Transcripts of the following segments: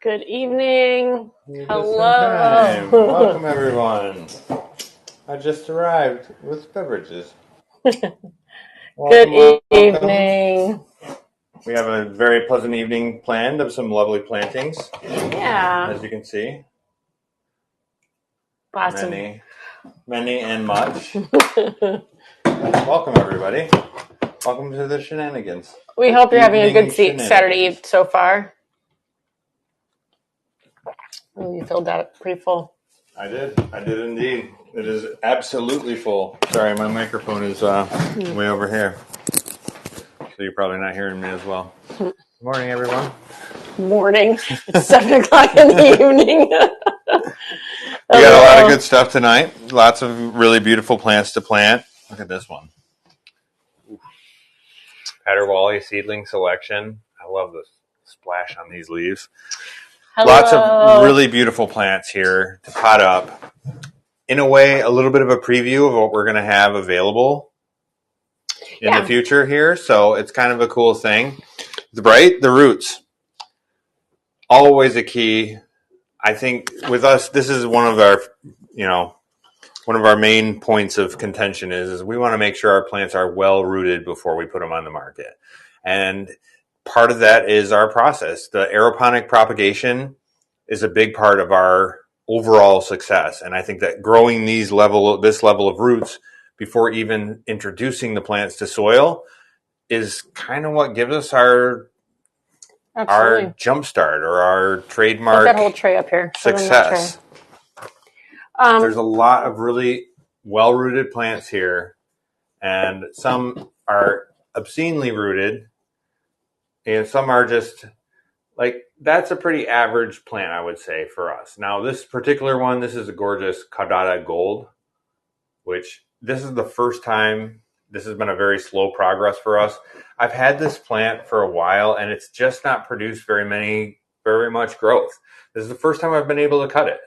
Good evening. Hello. Welcome, everyone. I just arrived with beverages. Good evening. We have a very pleasant evening planned of some lovely plantings. Yeah. As you can see. Awesome. Many and much. Welcome, everybody. Welcome to the shenanigans. We hope you're having a good Saturday Eve so far. Oh, you filled that pretty full. I did indeed. It is absolutely full. Sorry, my microphone is way over here. So you're probably not hearing me as well. Good morning, everyone. Morning. It's 7 o'clock in the evening. We got a lot of good stuff tonight. Lots of really beautiful plants to plant. Look at this one. Patterwally seedling selection. I love the splash on these leaves. Hello. Lots of really beautiful plants here to pot up. In a way, a little bit of a preview of what we're going to have available in the future here. So it's kind of a cool thing. Right? The roots. Always a key. I think with us, this is one of our main points of contention is we want to make sure our plants are well rooted before we put them on the market. And part of that is our process. The aeroponic propagation is a big part of our overall success. And I think that growing this level of roots before even introducing the plants to soil is kind of what gives us our jump start or our trademark. Put that whole tray up here. Success. There's a lot of really well-rooted plants here, and some are obscenely rooted, and some are just like, that's a pretty average plant, I would say, for us. Now, this particular one, this is a gorgeous Caudata Gold, which this is the first time. This has been a very slow progress for us. I've had this plant for a while, and it's just not produced very much growth. This is the first time I've been able to cut it.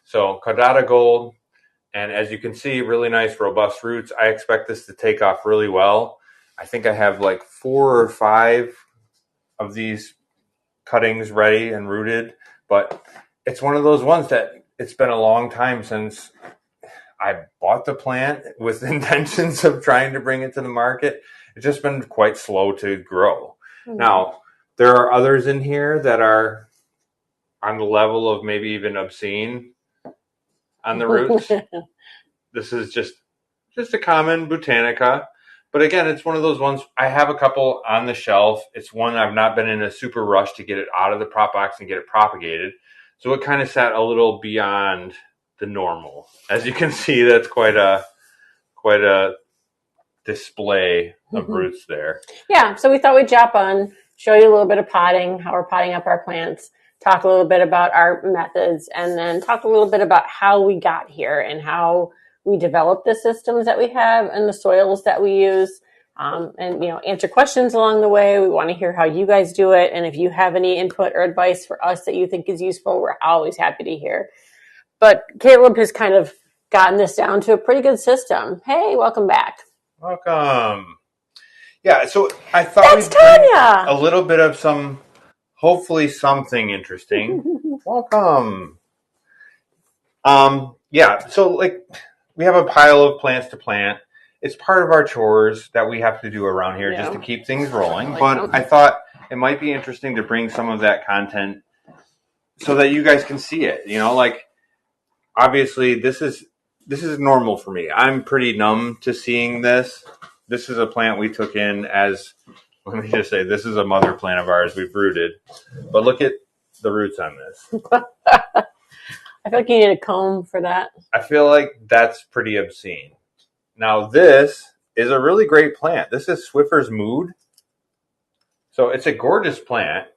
So Caudata Gold, and as you can see, really nice, robust roots. I expect this to take off really well. I think I have like 4 or 5 of these cuttings ready and rooted, but it's one of those ones that it's been a long time since I bought the plant with intentions of trying to bring it to the market. It's just been quite slow to grow. Mm-hmm. Now, there are others in here that are on the level of maybe even obscene on the roots. This is just a common Botanica. But again, it's one of those ones. I have a couple on the shelf. It's one I've not been in a super rush to get it out of the prop box and get it propagated. So it kind of sat a little beyond the normal. As you can see, that's quite a display of roots there. Yeah, so we thought we'd jump on, show you a little bit of potting, how we're potting up our plants, talk a little bit about our methods, and then talk a little bit about how we got here and how we developed the systems that we have and the soils that we use, and answer questions along the way. We want to hear how you guys do it, and if you have any input or advice for us that you think is useful, we're always happy to hear. But Caleb has kind of gotten this down to a pretty good system. Hey, welcome back. Welcome. Yeah, so I thought we'd bring a little bit of hopefully something interesting. Welcome. Yeah, so like we have a pile of plants to plant. It's part of our chores that we have to do around here just to keep things rolling. But I thought it might be interesting to bring some of that content so that you guys can see it. Like obviously this is normal for me. I'm pretty numb to seeing this. This is a plant we took in as, let me just say, this is a mother plant of ours we've rooted. But look at the roots on this. I feel like you need a comb for that. I feel like that's pretty obscene. Now, this is a really great plant. This is Swiffer's Mood. So it's a gorgeous plant.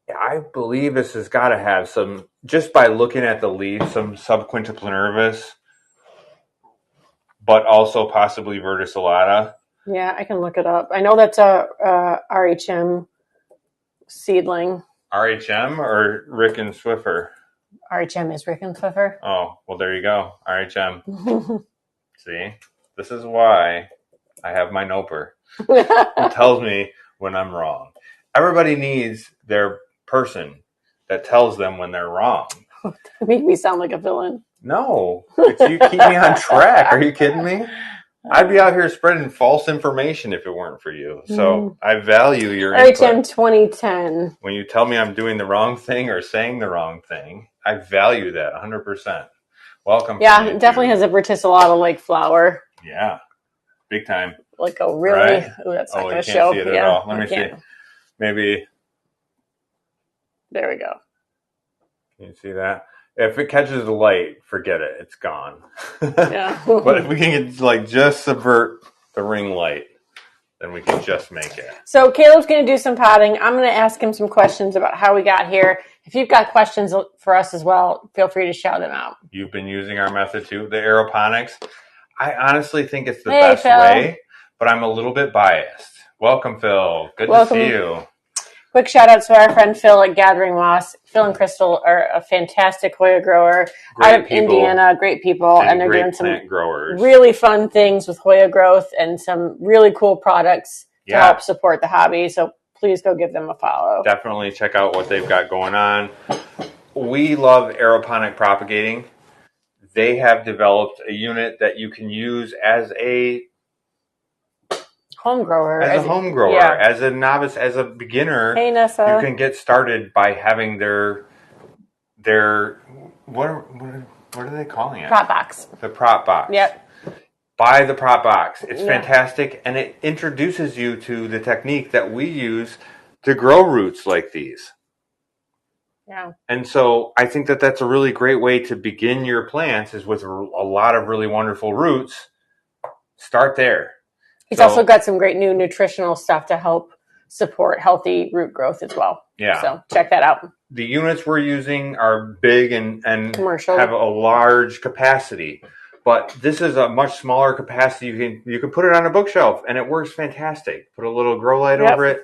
I believe this has got to have some, just by looking at the leaves, some subquintuplet nervous, but also possibly verticillata. Yeah, I can look it up. I know that's a RHM seedling. RHM or Rick and Swiffer? RHM is Rick and Swiffer. Oh, well, there you go. RHM. See, this is why I have my noper. It tells me when I'm wrong. Everybody needs their person that tells them when they're wrong. Make me sound like a villain. No, it's you keep me on track. Are you kidding me? I'd be out here spreading false information if it weren't for you. So I value your input. All right, Tim, 2010. When you tell me I'm doing the wrong thing or saying the wrong thing, I value that 100%. Welcome. Yeah, it definitely has a verticillata like flower. Yeah, big time. Like a really, right? Oh, that's not going to show. See it at all. Let me see. Maybe. There we go. Can you see that? If it catches the light, forget it. It's gone. Yeah. But if we can just subvert the ring light, then we can just make it. So Caleb's going to do some potting. I'm going to ask him some questions about how we got here. If you've got questions for us as well, feel free to shout them out. You've been using our method too, the aeroponics. I honestly think it's the best way, but I'm a little bit biased. Welcome, Phil. Good to see you. Quick shout out to our friend Phil at Gathering Moss. Phil and Crystal are a fantastic Hoya grower out of Indiana. Great people. And they're doing some really fun things with Hoya growth and some really cool products to help support the hobby. So please go give them a follow. Definitely check out what they've got going on. We love aeroponic propagating. They have developed a unit that you can use as a home grower. As a home grower, as a novice, as a beginner. Hey, Nessa. You can get started by having their what are they calling it? Prop box. The prop box. Yep. Buy the prop box. It's fantastic, and it introduces you to the technique that we use to grow roots like these. Yeah. And so I think that that's a really great way to begin your plants is with a lot of really wonderful roots. Start there. He's also got some great new nutritional stuff to help support healthy root growth as well. Yeah. So check that out. The units we're using are big and commercial, have a large capacity. But this is a much smaller capacity. You can put it on a bookshelf and it works fantastic. Put a little grow light over it.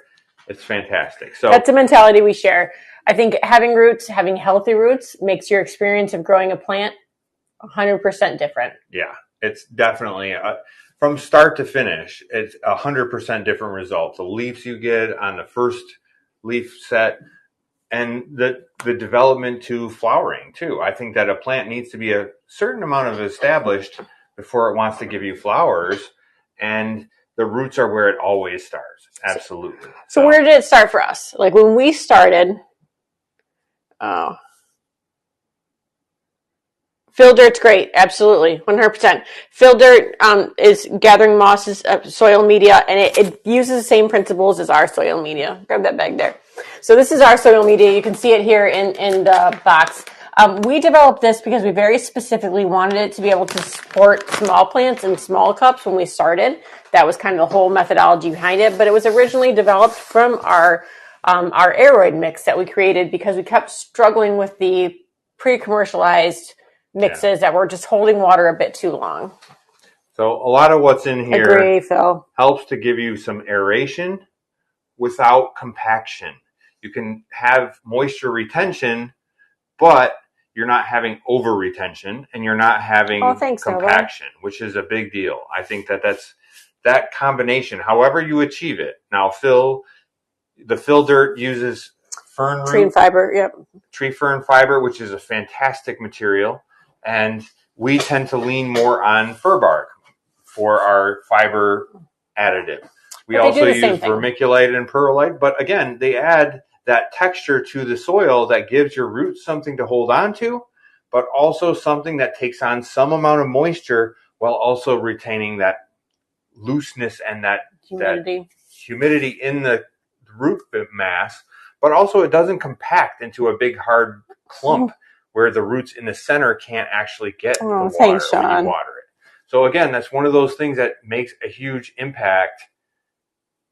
It's fantastic. So that's a mentality we share. I think having healthy roots makes your experience of growing a plant 100% different. Yeah, it's definitely from start to finish, it's 100% different result. The leaves you get on the first leaf set and the development to flowering too. I think that a plant needs to be a certain amount of established before it wants to give you flowers, and the roots are where it always starts. Absolutely. So where did it start for us? Like when we started, fill dirt's great. Absolutely. 100%. Fill dirt is Gathering Moss's soil media, and it uses the same principles as our soil media. Grab that bag there. So this is our soil media. You can see it here in the box. We developed this because we very specifically wanted it to be able to support small plants in small cups when we started. That was kind of the whole methodology behind it. But it was originally developed from our aeroid mix that we created because we kept struggling with the pre-commercialized mixes that were just holding water a bit too long. So a lot of what's in here Agree, Phil. Helps to give you some aeration without compaction. You can have moisture retention, but you're not having over retention and you're not having compaction, which is a big deal. I think that's that combination, however you achieve it. Now, the fill dirt uses fern root. Tree fiber, Tree fern fiber, which is a fantastic material. And we tend to lean more on fir bark for our fiber additive. We also use vermiculite and perlite, but again, they add that texture to the soil that gives your roots something to hold on to, but also something that takes on some amount of moisture while also retaining that looseness and that humidity in the root mass, but also it doesn't compact into a big hard clump where the roots in the center can't actually get the water when you water it. So again, that's one of those things that makes a huge impact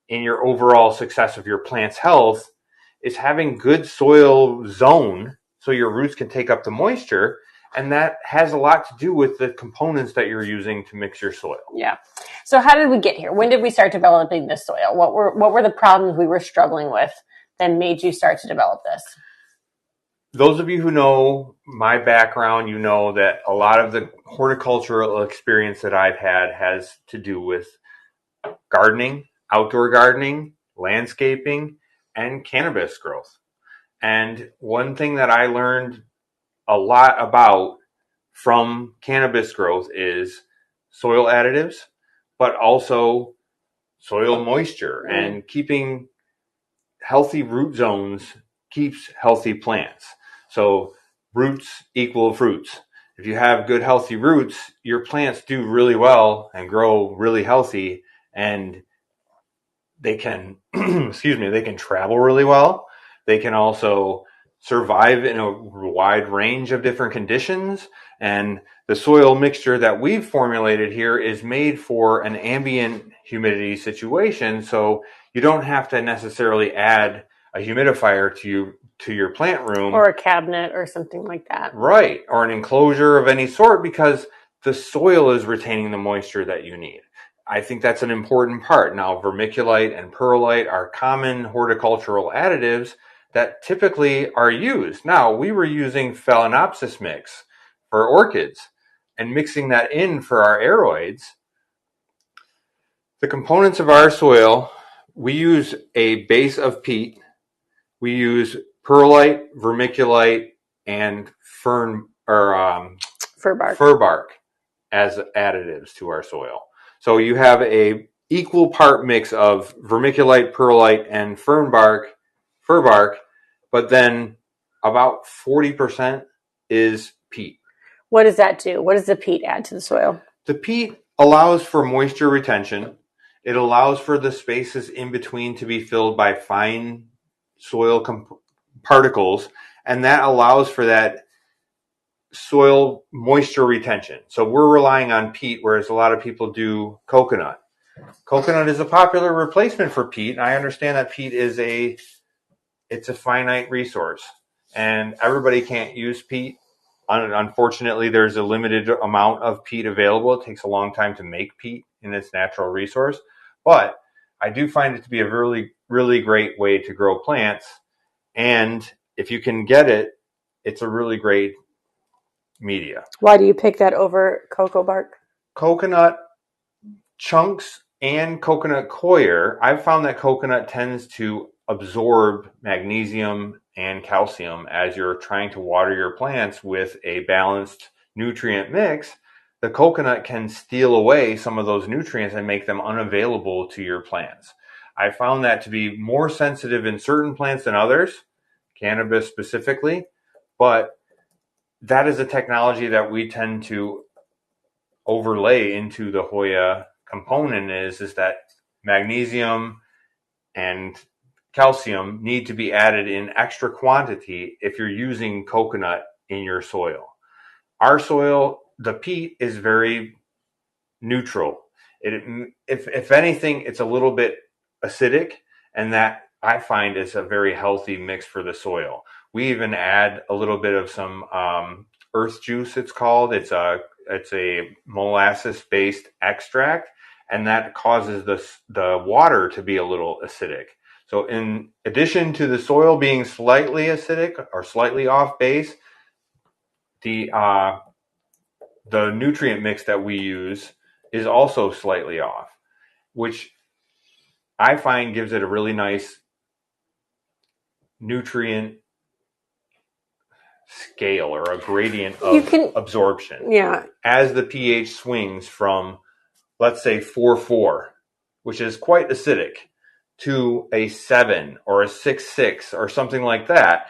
in your overall success of your plant's health is having good soil zone so your roots can take up the moisture. And that has a lot to do with the components that you're using to mix your soil. Yeah. So how did we get here? When did we start developing this soil? What were the problems we were struggling with that made you start to develop this? Those of you who know my background, you know that a lot of the horticultural experience that I've had has to do with gardening, outdoor gardening, landscaping, and cannabis growth. And one thing that I learned a lot about from cannabis growth is soil additives, but also soil moisture, and keeping healthy root zones keeps healthy plants. So roots equal fruits. If you have good healthy roots, your plants do really well and grow really healthy, and they can they can travel really well. They can also survive in a wide range of different conditions. And the soil mixture that we've formulated here is made for an ambient humidity situation, so you don't have to necessarily add a humidifier to your plant room, or a cabinet or something like that, right, or an enclosure of any sort, because the soil is retaining the moisture that you need. I think that's an important part. Now, vermiculite and perlite are common horticultural additives that typically are used. Now, we were using Phalaenopsis mix for orchids and mixing that in for our aeroids. The components of our soil, we use a base of peat. We use perlite, vermiculite, and fir bark as additives to our soil. So you have a equal part mix of vermiculite, perlite, and fir bark, but then about 40% is peat. What does that do? What does the peat add to the soil? The peat allows for moisture retention. It allows for the spaces in between to be filled by fine soil particles, and that allows for that soil moisture retention. So we're relying on peat, whereas a lot of people do coconut. Coconut is a popular replacement for peat, and I understand that peat is a finite resource, and everybody can't use peat. Unfortunately, there's a limited amount of peat available. It takes a long time to make peat in its natural resource, but I do find it to be a really, really great way to grow plants. And if you can get it, it's a really great media. Why do you pick that over cocoa bark? Coconut chunks and coconut coir, I've found that coconut tends to absorb magnesium and calcium as you're trying to water your plants with a balanced nutrient mix. The coconut can steal away some of those nutrients and make them unavailable to your plants. I found that to be more sensitive in certain plants than others, cannabis specifically, but that is a technology that we tend to overlay into the Hoya component is that magnesium and calcium need to be added in extra quantity if you're using coconut in your soil. Our soil, the peat, is very neutral. If anything, it's a little bit acidic, and that I find is a very healthy mix for the soil. We even add a little bit of some earth juice, it's called. It's a molasses-based extract, and that causes the water to be a little acidic. So in addition to the soil being slightly acidic or slightly off base, the nutrient mix that we use is also slightly off, which I find gives it a really nice nutrient scale or a gradient of absorption. Yeah. As the pH swings from, let's say, 4.4, which is quite acidic, to a 7 or a 6.6 or something like that,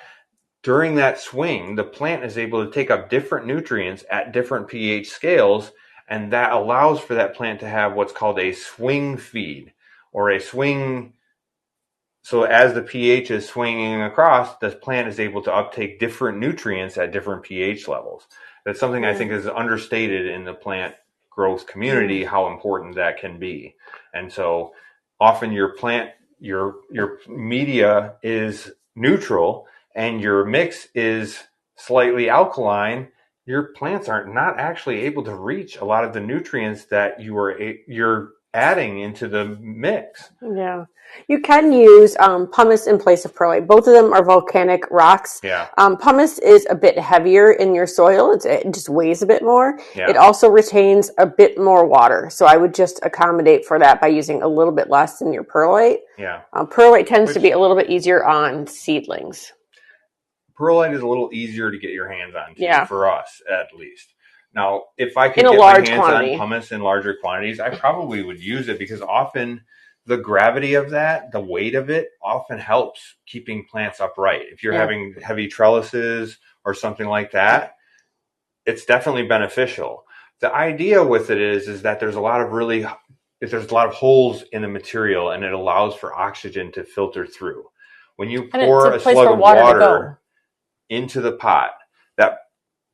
during that swing, the plant is able to take up different nutrients at different pH scales, and that allows for that plant to have what's called a swing feed, or a swing. So as the pH is swinging across, the plant is able to uptake different nutrients at different pH levels. That's something I think is understated in the plant growth community, how important that can be. And so often your plant, your media is neutral and your mix is slightly alkaline. Your plants are not actually able to reach a lot of the nutrients that you're adding into the mix. Yeah. You can use pumice in place of perlite. Both of them are volcanic rocks. Yeah. Pumice is a bit heavier in your soil. It just weighs a bit more. Yeah. It also retains a bit more water. So I would just accommodate for that by using a little bit less than your perlite. Yeah. Perlite tends to be a little bit easier on seedlings. Perlite is a little easier to get your hands on, too, Yeah. for us at least. Now, if I could In a get my large hands quantity. on pumice in larger quantities, I probably would use it because often the gravity of that, the weight of it, often helps keeping plants upright. If you're having heavy trellises or something like that, it's definitely beneficial. The idea with it is that there's a lot of holes in the material, and it allows for oxygen to filter through. When you pour a slug of water into the pot, that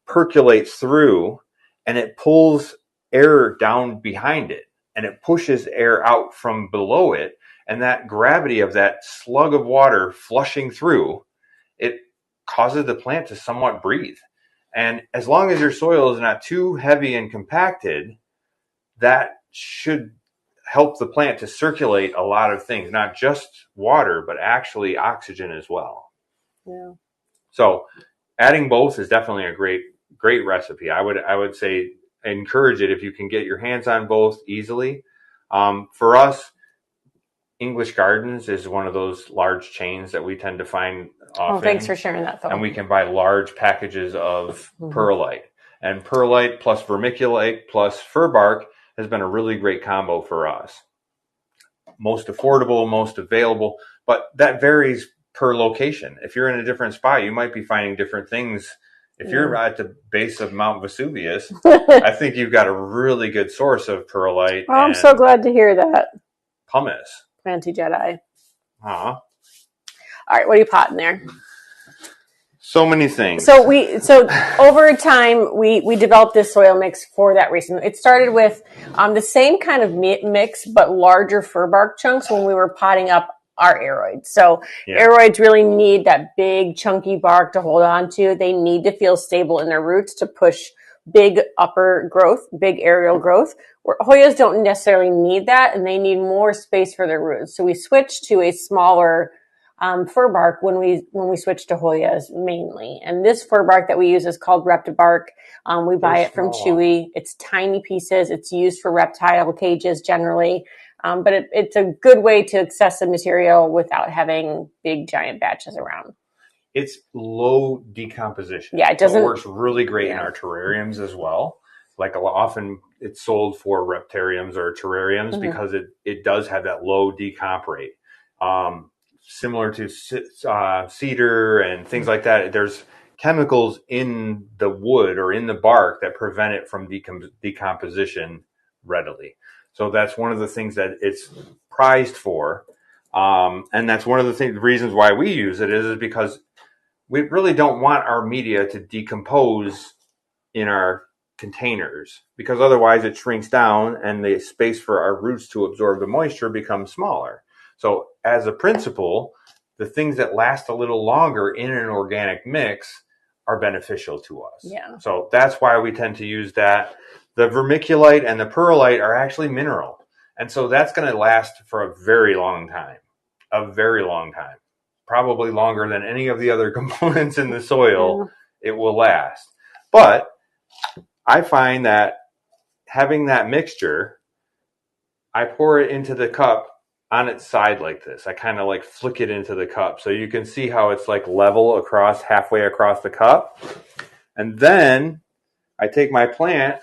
percolates through and it pulls air down behind it and it pushes air out from below it, and that gravity of that slug of water flushing through it causes the plant to somewhat breathe. And as long as your soil is not too heavy and compacted, that should help the plant to circulate a lot of things, not just water, but actually oxygen as well. Yeah. So adding both is definitely a great recipe. I would say encourage it if you can get your hands on both easily. For us, English Gardens is one of those large chains that we tend to find often. Oh, thanks for sharing that, Phil. And we can buy large packages of perlite. And perlite plus vermiculite plus fir bark has been a really great combo for us. Most affordable, most available, but that varies per location. If you're in a different spot, you might be finding different things. If you're at the base of Mount Vesuvius, I think you've got a really good source of perlite. Oh, I'm so glad to hear that. Pumice. Planty Jedi. All right, what are you potting there? So many things. So over time we developed this soil mix for that reason. It started with the same kind of mix but larger fir bark chunks when we were potting up our aroids. So aroids really need that big chunky bark to hold on to. They need to feel stable in their roots to push big upper growth, big aerial growth. Where Hoyas don't necessarily need that, and they need more space for their roots. So we switched to a smaller fir bark when we switched to Hoyas mainly. And this fir bark that we use is called Reptibark. We buy it from Chewy. It's tiny pieces. It's used for reptile cages generally. But it's a good way to access the material without having big giant batches around. It's low decomposition. Yeah, it doesn't. So it works really great in our terrariums as well. Like often it's sold for reptariums or terrariums because it does have that low decomp rate. Similar to cedar and things like that, there's chemicals in the wood or in the bark that prevent it from decomposition readily. So that's one of the things that it's prized for. And that's one of the reasons why we use it is because we really don't want our media to decompose in our containers, because otherwise it shrinks down and the space for our roots to absorb the moisture becomes smaller. So as a principle, the things that last a little longer in an organic mix are beneficial to us. Yeah. So that's why we tend to use that. The vermiculite and the perlite are actually mineral. And so that's going to last for a very long time. Probably longer than any of the other components in the soil. It will last. But I find that having that mixture, I pour it into the cup on its side like this. I kind of like flick it into the cup so you can see how it's like level across, halfway across the cup. And then I take my plant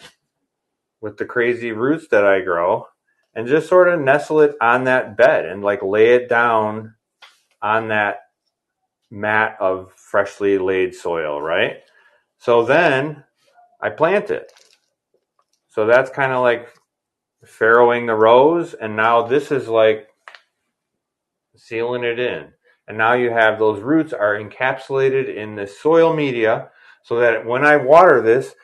with the crazy roots that I grow and just sort of nestle it on that bed and like lay it down on that mat of freshly laid soil, right? So then I plant it. So that's kind of like farrowing the rows, and now this is like sealing it in. And now you have those roots are encapsulated in this soil media so that when I water this,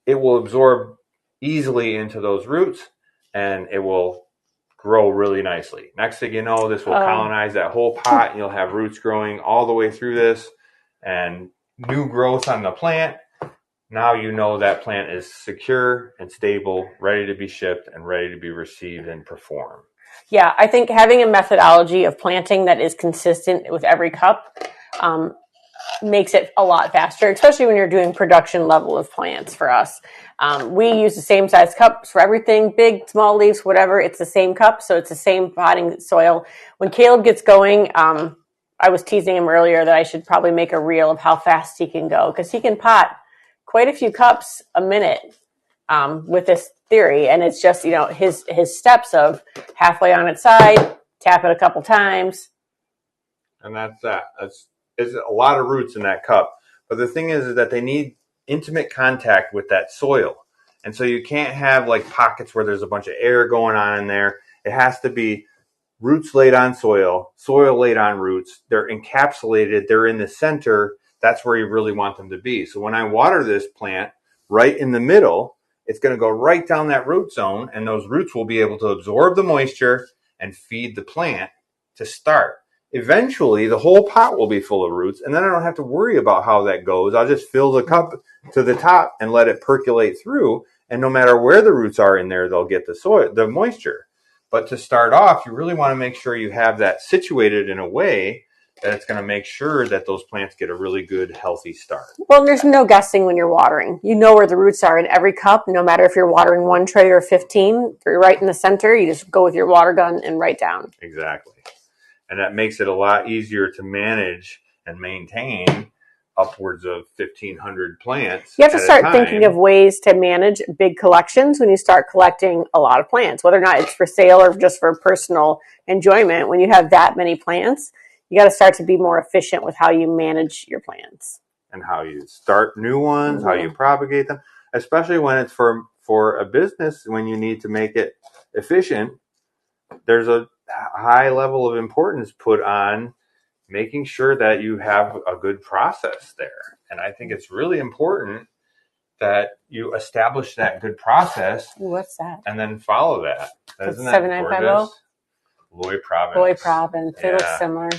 it will absorb easily into those roots and it will grow really nicely. Next thing you know, this will colonize that whole pot and you'll have roots growing all the way through this and new growth on the plant. now you know that plant is secure and stable, ready to be shipped and ready to be received and perform. Yeah, I think having a methodology of planting that is consistent with every cup makes it a lot faster, especially when you're doing production level of plants for us. We use the same size cups for everything, big, small leaves, whatever. It's the same cup, so it's the same potting soil. When Caleb gets going, I was teasing him earlier that I should probably make a reel of how fast he can go, because he can pot quite a few cups a minute with this theory. And it's just, his steps of halfway on its side, tap it a couple times. And that's that. It's a lot of roots in that cup. But the thing is that they need intimate contact with that soil. And so you can't have like pockets where there's a bunch of air going on in there. It has to be roots laid on soil, soil laid on roots. They're encapsulated. They're in the center. That's where you really want them to be. So when I water this plant right in the middle, it's going to go right down that root zone, and those roots will be able to absorb the moisture and feed the plant to start. Eventually, the whole pot will be full of roots, and then I don't have to worry about how that goes. I'll just fill the cup to the top and let it percolate through, and no matter where the roots are in there, they'll get the moisture. But to start off, you really want to make sure you have that situated in a way that it's going to make sure that those plants get a really good, healthy start. Well, there's no guessing when you're watering. You know where the roots are in every cup, no matter if you're watering 1 tray or 15. If you're right in the center, you just go with your water gun and right down. Exactly. And that makes it a lot easier to manage and maintain upwards of 1,500 plants. You have to start thinking of ways to manage big collections when you start collecting a lot of plants, whether or not it's for sale or just for personal enjoyment. When you have that many plants, you got to start to be more efficient with how you manage your plants. And how you start new ones, how you propagate them, especially when it's for a business, when you need to make it efficient. There's a high level of importance put on making sure that you have a good process there. And I think it's really important that you establish that good process. What's that? And then follow that. Isn't that 7950? Loy Province. Loy Province. They look similar.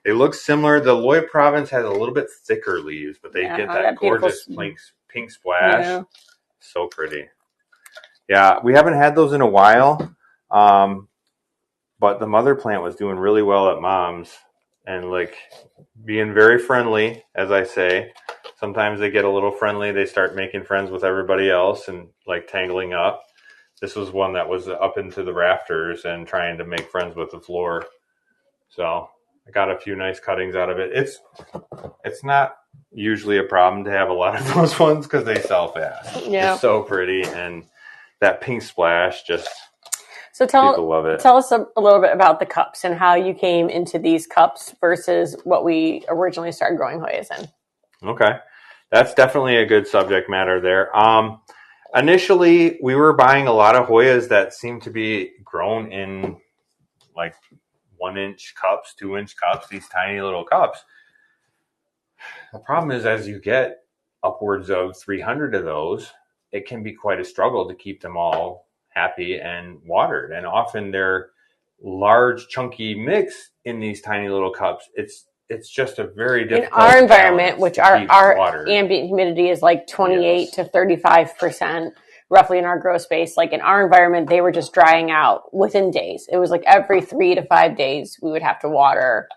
They look similar. The Loy Province has a little bit thicker leaves, but they get that gorgeous pink splash. Yeah. So pretty. Yeah, we haven't had those in a while. But the mother plant was doing really well at Mom's and like being very friendly, as I say. Sometimes they get a little friendly. They start making friends with everybody else and like tangling up. This was one that was up into the rafters and trying to make friends with the floor. So I got a few nice cuttings out of it. It's not usually a problem to have a lot of those ones because they sell fast. Yeah. It's so pretty, and that pink splash just... So tell us a little bit about the cups and how you came into these cups versus what we originally started growing Hoyas in. Okay. That's definitely a good subject matter there. Initially, we were buying a lot of Hoyas that seemed to be grown in like 1-inch cups, 2-inch cups, these tiny little cups. The problem is, as you get upwards of 300 of those, it can be quite a struggle to keep them all happy and watered, and often they're large chunky mix in these tiny little cups. It's just a very difficult in our environment, which our ambient humidity is like 28 to 35% roughly in our grow space. Like in our environment, they were just drying out within days. It was like every 3 to 5 days we would have to water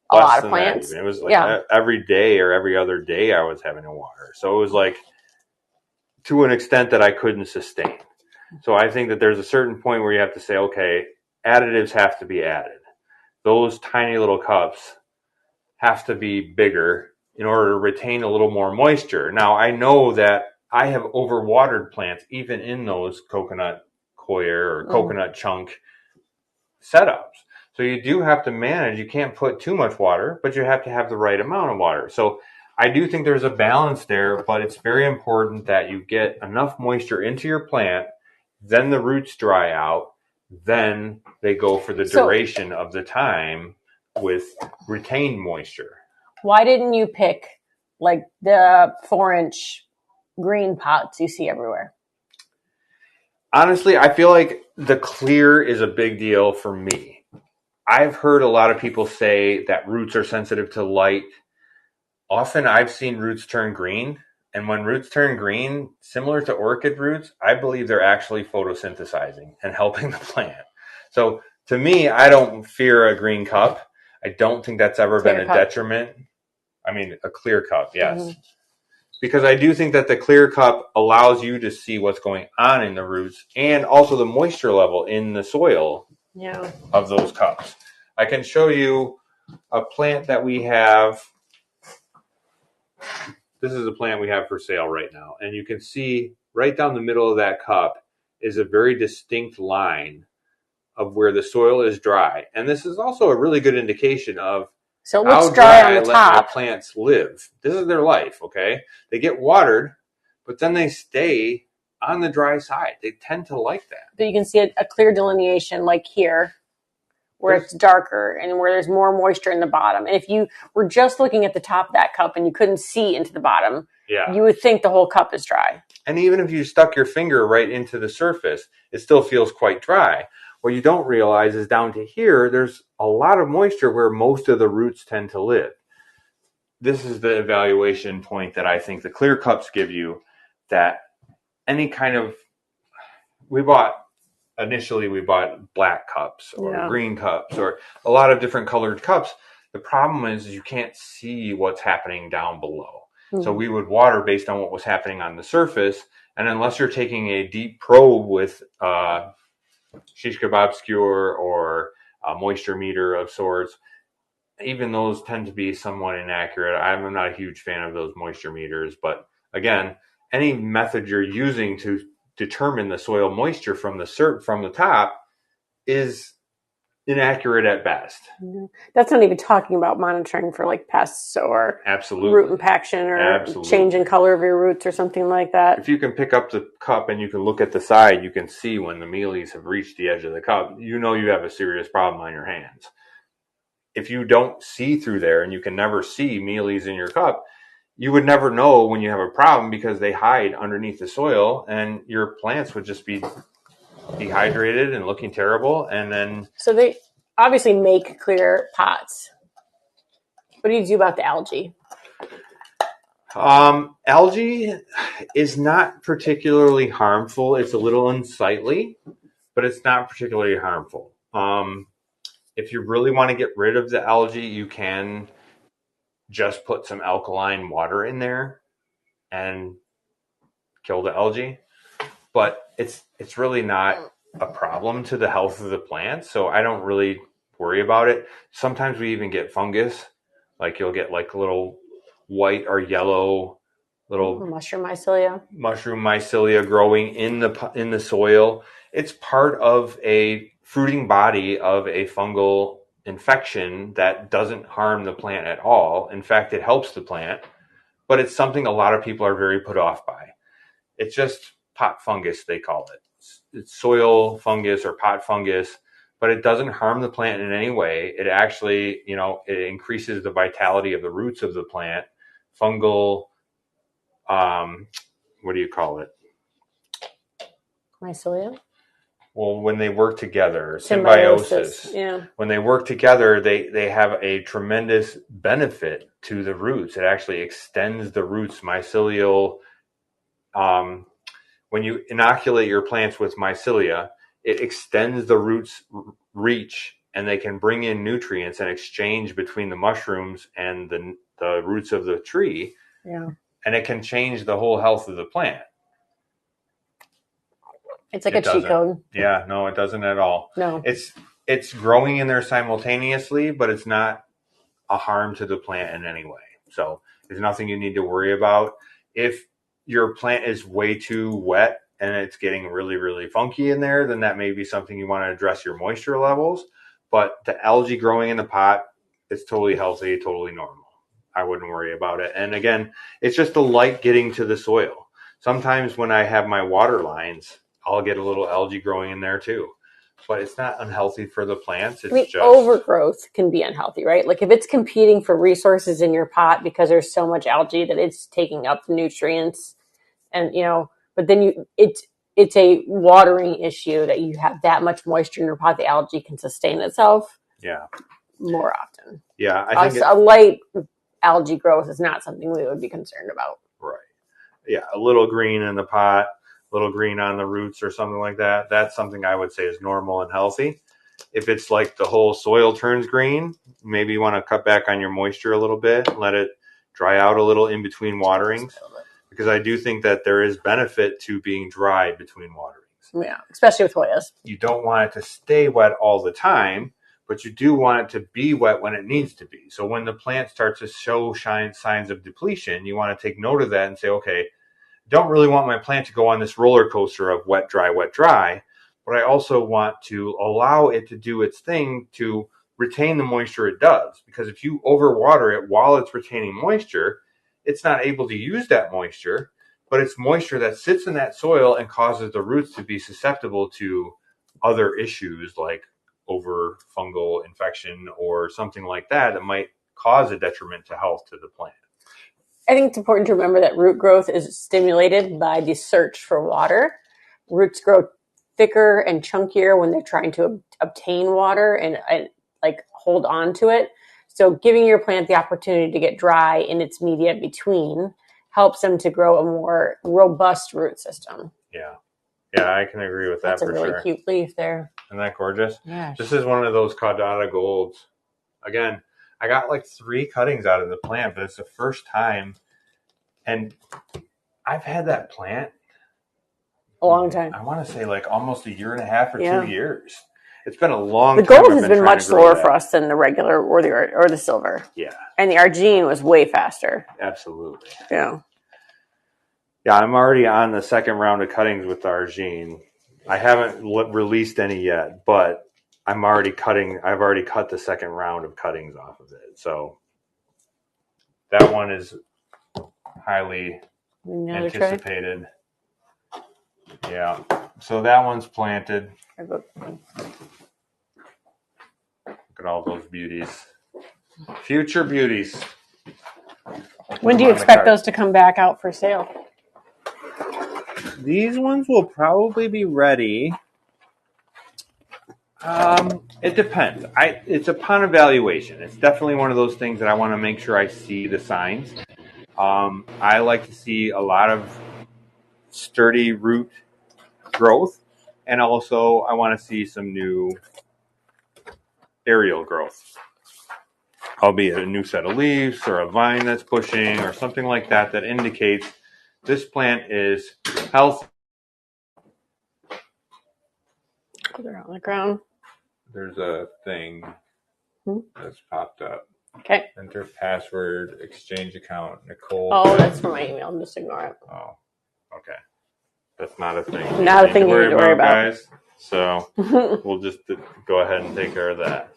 a lot of plants. It was like every day or every other day I was having to water. So it was like to an extent that I couldn't sustain. So I think that there's a certain point where you have to say, okay, additives have to be added. Those tiny little cups have to be bigger in order to retain a little more moisture. Now, I know that I have overwatered plants even in those coconut coir or coconut chunk setups. So you do have to manage. You can't put too much water, but you have to have the right amount of water. So I do think there's a balance there, but it's very important that you get enough moisture into your plant. Then the roots dry out. Then they go for the duration of the time with retained moisture. Why didn't you pick like the 4-inch green pots you see everywhere? Honestly, I feel like the clear is a big deal for me. I've heard a lot of people say that roots are sensitive to light. Often I've seen roots turn green And when roots turn green, similar to orchid roots, I believe they're actually photosynthesizing and helping the plant. So to me, I don't fear a green cup. I don't think that's ever been a detriment. I mean, a clear cup, yes. Mm-hmm. Because I do think that the clear cup allows you to see what's going on in the roots and also the moisture level in the soil of those cups. I can show you a plant that we have. This is a plant we have for sale right now. And you can see right down the middle of that cup is a very distinct line of where the soil is dry. And this is also a really good indication of how dry I let my plants live. This is their life, okay? They get watered, but then they stay on the dry side. They tend to like that. But you can see a clear delineation like here, where it's darker and where there's more moisture in the bottom. And if you were just looking at the top of that cup and you couldn't see into the bottom, you would think the whole cup is dry. And even if you stuck your finger right into the surface, it still feels quite dry. What you don't realize is down to here, there's a lot of moisture where most of the roots tend to live. This is the evaluation point that I think the clear cups give you, that any kind of, initially we bought black cups or green cups or a lot of different colored cups. The problem is you can't see what's happening down below. Mm-hmm. So we would water based on what was happening on the surface. And unless you're taking a deep probe with shish kebab skewer or a moisture meter of sorts, even those tend to be somewhat inaccurate. I'm not a huge fan of those moisture meters, but again, any method you're using to determine the soil moisture from the top is inaccurate at best. That's not even talking about monitoring for like pests or root impaction or change in color of your roots or something like that. If you can pick up the cup and you can look at the side, you can see when the mealies have reached the edge of the cup. You know you have a serious problem on your hands. If you don't see through there and you can never see mealies in your cup, you would never know when you have a problem because they hide underneath the soil and your plants would just be dehydrated and looking terrible. And then so they obviously make clear pots. What do you do about the algae? Algae is not particularly harmful. It's a little unsightly, but it's not particularly harmful. If you really want to get rid of the algae, you can just put some alkaline water in there and kill the algae. But it's really not a problem to the health of the plant, so I don't really worry about it. Sometimes we even get fungus, like you'll get like little white or yellow little mushroom mycelia growing in the soil. It's part of a fruiting body of a fungal infection that doesn't harm the plant at all. In fact, it helps the plant, but it's something a lot of people are very put off by. It's just pot fungus, they call it. It's soil fungus or pot fungus, but it doesn't harm the plant in any way. It actually, it increases the vitality of the roots of the plant. Fungal, what do you call it? Mycelia? Well, when they work together, symbiosis. Yeah. When they work together, they have a tremendous benefit to the roots. It actually extends the roots mycelial. When you inoculate your plants with mycelia, it extends the roots reach and they can bring in nutrients and exchange between the mushrooms and the roots of the tree. Yeah. And it can change the whole health of the plant. It's like a cheat code. Yeah, no, it doesn't at all. No. It's growing in there simultaneously, but it's not a harm to the plant in any way. So there's nothing you need to worry about. If your plant is way too wet and it's getting really, really funky in there, then that may be something you want to address your moisture levels. But the algae growing in the pot, it's totally healthy, totally normal. I wouldn't worry about it. And again, it's just the light getting to the soil. Sometimes when I have my water lines, I'll get a little algae growing in there too. But it's not unhealthy for the plants. It's just overgrowth can be unhealthy, right? Like if it's competing for resources in your pot because there's so much algae that it's taking up the nutrients, and but then it's a watering issue that you have that much moisture in your pot, the algae can sustain itself. Yeah. More often. Yeah, I think a light algae growth is not something we would be concerned about. Right. a little green in the pot, a little green on the roots or something like that. That's something I would say is normal and healthy. If it's like the whole soil turns green, maybe you want to cut back on your moisture a little bit, let it dry out a little in between waterings, because I do think that there is benefit to being dry between waterings. Yeah, especially with Hoyas. You don't want it to stay wet all the time, but you do want it to be wet when it needs to be. So when the plant starts to show signs of depletion, you want to take note of that and say, okay, don't really want my plant to go on this roller coaster of wet, dry, but I also want to allow it to do its thing to retain the moisture it does. Because if you overwater it while it's retaining moisture, it's not able to use that moisture, but it's moisture that sits in that soil and causes the roots to be susceptible to other issues like over fungal infection or something like that that might cause a detriment to health to the plant. I think it's important to remember that root growth is stimulated by the search for water. Roots grow thicker and chunkier when they're trying to obtain water and like hold on to it. So giving your plant the opportunity to get dry in its media between helps them to grow a more robust root system. Yeah, I can agree with that. That's a really cute leaf there. Isn't that gorgeous? Yeah. This is one of those Caudata Golds. Again, I got like 3 cuttings out of the plant, but it's the first time. And I've had that plant a long time. I want to say like almost a year and a half or 2 years. It's been a long time. The gold has been much slower for us than the regular or the silver. Yeah. And the Argene was way faster. Absolutely. Yeah. Yeah, I'm already on the second round of cuttings with the Argene. I haven't released any yet, but I'm already cutting. I've already cut the second round of cuttings off of it. So that one is highly anticipated. Yeah. So that one's planted. Look at all those beauties. Future beauties. When do you expect those to come back out for sale? These ones will probably be ready. It depends. It's upon evaluation. It's definitely one of those things that I want to make sure I see the signs. I like to see a lot of sturdy root growth, and also I want to see some new aerial growth. Albeit a new set of leaves or a vine that's pushing or something like that that indicates this plant is healthy. They're on the ground. There's a thing that's popped up. Okay. Enter password, exchange account, Nicole. Oh, that's from my email. Just ignore it. Oh, okay. That's not a thing. Not a thing you need to worry about. Guys. So we'll just go ahead and take care of that.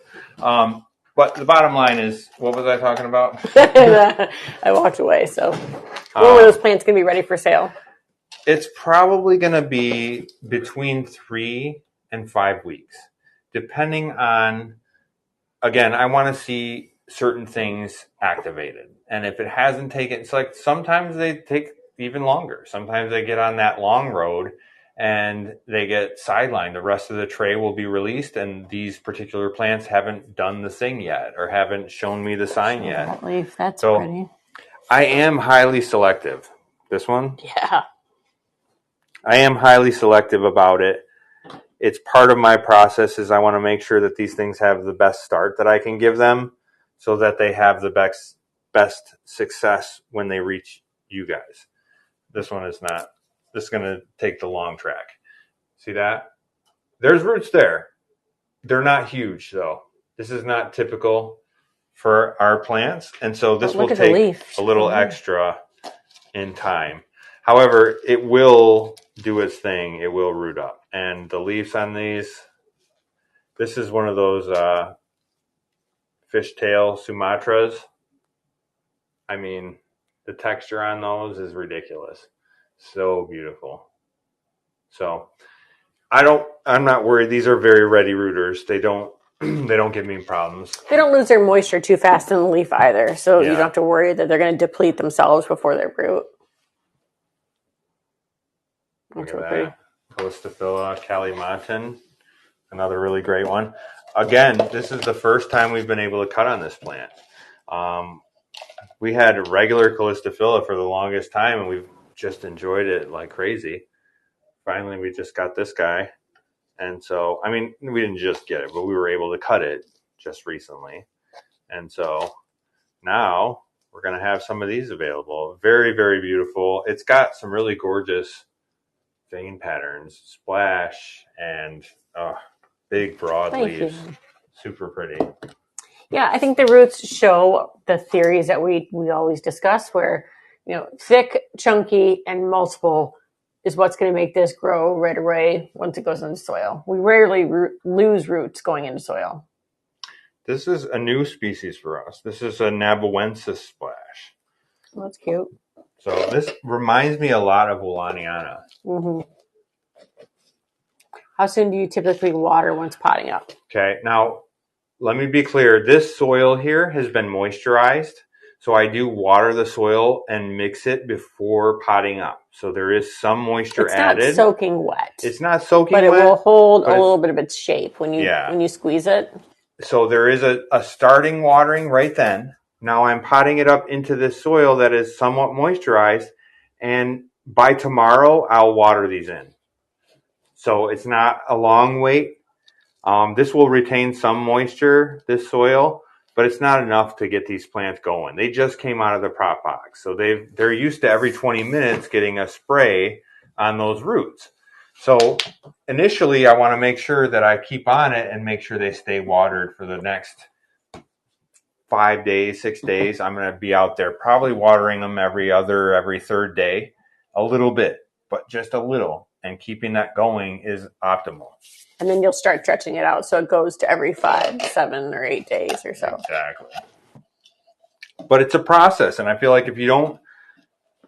But the bottom line is, what was I talking about? I walked away. So when were those plants going to be ready for sale? It's probably going to be between 3 and 5 weeks, depending on, again, I want to see certain things activated. And if it hasn't taken, it's like sometimes they take even longer. Sometimes they get on that long road and they get sidelined. The rest of the tray will be released, and these particular plants haven't done the thing yet or haven't shown me the sign yet. That leaf, that's pretty. I am highly selective. This one? Yeah. I am highly selective about it. It's part of my process is I want to make sure that these things have the best start that I can give them so that they have the best success when they reach you guys. This one is not. This is going to take the long track. See that? There's roots there. They're not huge, though. This is not typical for our plants. And so this will take a little extra in time. However, it will do its thing. It will root up. And the leaves on these, this is one of those fishtail Sumatras. I mean, the texture on those is ridiculous. So beautiful. So I'm not worried. These are very ready rooters. They don't give me problems. They don't lose their moisture too fast in the leaf either. So you don't have to worry that they're going to deplete themselves before they root. Look at that. Callistophila calimatin, another really great one. Again, this is the first time we've been able to cut on this plant. We had regular Callistophila for the longest time, and just enjoyed it like crazy. Finally, we just got this guy. And so, I mean, we didn't just get it, but we were able to cut it just recently. And so now we're going to have some of these available. Very, very beautiful. It's got some really gorgeous vein patterns, splash, and big broad leaves. Super pretty. Yeah, I think the roots show the theories that we always discuss, where thick, chunky, and multiple is what's going to make this grow right away once it goes into soil. We rarely lose roots going into soil. This is a new species for us. This is a Naboensis splash. Oh, that's cute. So this reminds me a lot of Willaniana. Mm-hmm. How soon do you typically water once potting up? Okay, now let me be clear. This soil here has been moisturized. So I do water the soil and mix it before potting up. So there is some moisture added. It's not soaking wet. It's not soaking wet. But it will hold a little bit of its shape when you squeeze it. So there is a starting watering right then. Now I'm potting it up into this soil that is somewhat moisturized. And by tomorrow, I'll water these in. So it's not a long wait. This will retain some moisture, this soil, but it's not enough to get these plants going. They just came out of the prop box. So they're used to every 20 minutes getting a spray on those roots. So initially, I want to make sure that I keep on it and make sure they stay watered for the next 5 days, 6 days. I'm going to be out there probably watering them every third day, a little bit, but just a little. And keeping that going is optimal. And then you'll start stretching it out so it goes to every 5, 7, or 8 days or so. Exactly. But it's a process. And I feel like if you don't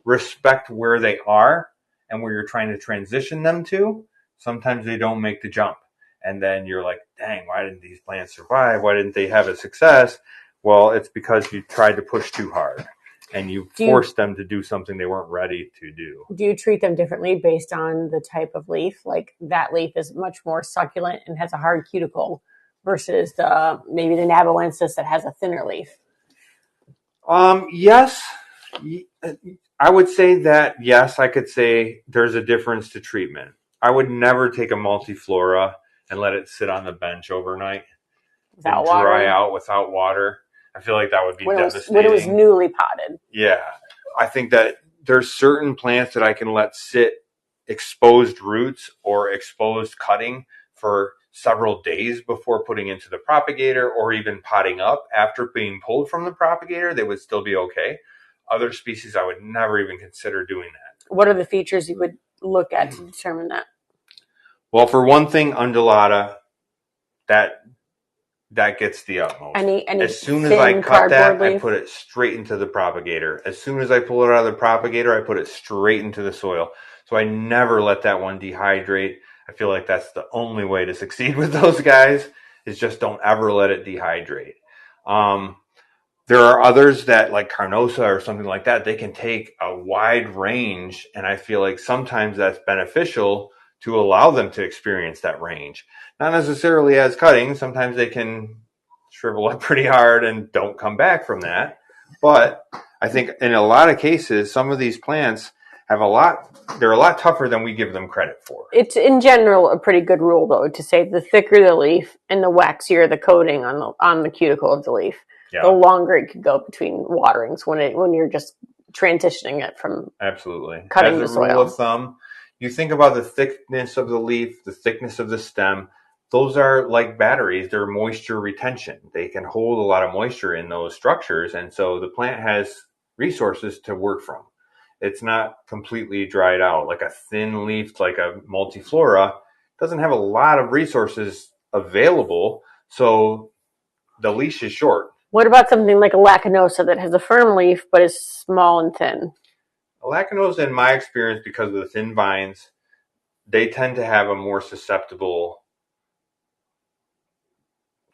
respect where they are and where you're trying to transition them to, sometimes they don't make the jump. And then you're like, dang, why didn't these plants survive? Why didn't they have a success? Well, it's because you tried to push too hard. And you forced them to do something they weren't ready to do. Do you treat them differently based on the type of leaf? Like that leaf is much more succulent and has a hard cuticle versus maybe the Naboensis that has a thinner leaf. Yes. I would say that, yes, I could say there's a difference to treatment. I would never take a multiflora and let it sit on the bench overnight without and dry out without water. I feel like that would be devastating. When it was newly potted. Yeah. I think that there's certain plants that I can let sit exposed roots or exposed cutting for several days before putting into the propagator or even potting up. After being pulled from the propagator, they would still be okay. Other species, I would never even consider doing that. What are the features you would look at to determine that? Well, for one thing, undulata, that gets the utmost. As soon as I cut that, I put it straight into the propagator. As soon as I pull it out of the propagator, I put it straight into the soil. So I never let that one dehydrate. I feel like that's the only way to succeed with those guys, is just don't ever let it dehydrate. There are others that, like Carnosa or something like that, they can take a wide range, and I feel like sometimes that's beneficial to allow them to experience that range. Not necessarily as cutting. Sometimes they can shrivel up pretty hard and don't come back from that. But I think in a lot of cases, some of these plants they're a lot tougher than we give them credit for. It's in general a pretty good rule, though, to say the thicker the leaf and the waxier the coating on the cuticle of the leaf, the longer it could go between waterings when you're just transitioning it from cutting the soil. As a rule of thumb, you think about the thickness of the leaf, the thickness of the stem. Those are like batteries. They're moisture retention. They can hold a lot of moisture in those structures. And so the plant has resources to work from. It's not completely dried out. Like a thin leaf, like a multiflora, doesn't have a lot of resources available. So the leash is short. What about something like a Lacanosa that has a firm leaf but is small and thin? A Lacanosa, in my experience, because of the thin vines, they tend to have a more susceptible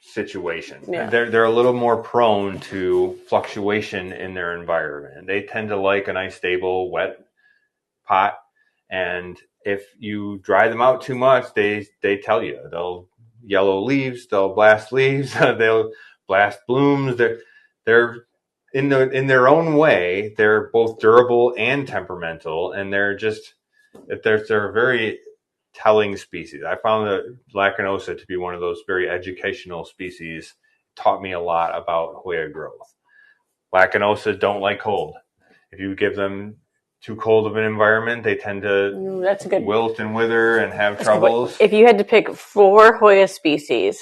situation. Yeah. They're a little more prone to fluctuation in their environment. They tend to like a nice, stable, wet pot. And if you dry them out too much, they tell you. They'll yellow leaves, they'll blast leaves, they'll blast blooms. They're in their own way, they're both durable and temperamental, and they're a very telling species. I found the Lacanosa to be one of those very educational species. Taught me a lot about Hoya growth. Lacanosa don't like cold. If you give them too cold of an environment, they tend to wilt and wither and have troubles. If you had to pick 4 Hoya species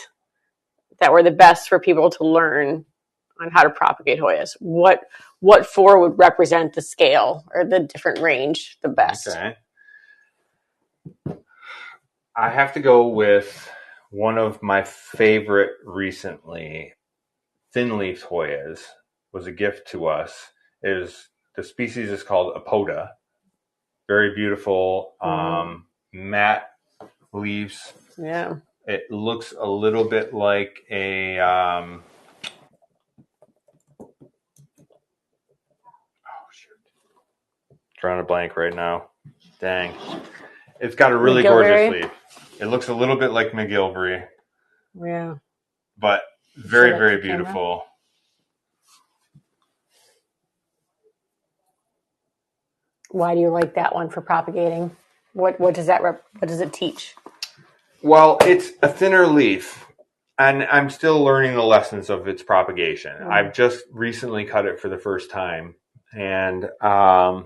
that were the best for people to learn on how to propagate Hoyas, what 4 would represent the scale or the different range the best? Okay. I have to go with one of my favorite recently, thin-leaf Hoyas. Was a gift to us. The species is called Apoda. Very beautiful, matte leaves. Yeah. It looks a little bit like a oh shoot, drawing a blank right now. Dang, it's got a really gorgeous leaf. It looks a little bit like McGilvery. Yeah, but very, very beautiful. Why do you like that one for propagating? What does it teach? Well, it's a thinner leaf, and I'm still learning the lessons of its propagation. I've just recently cut it for the first time, and I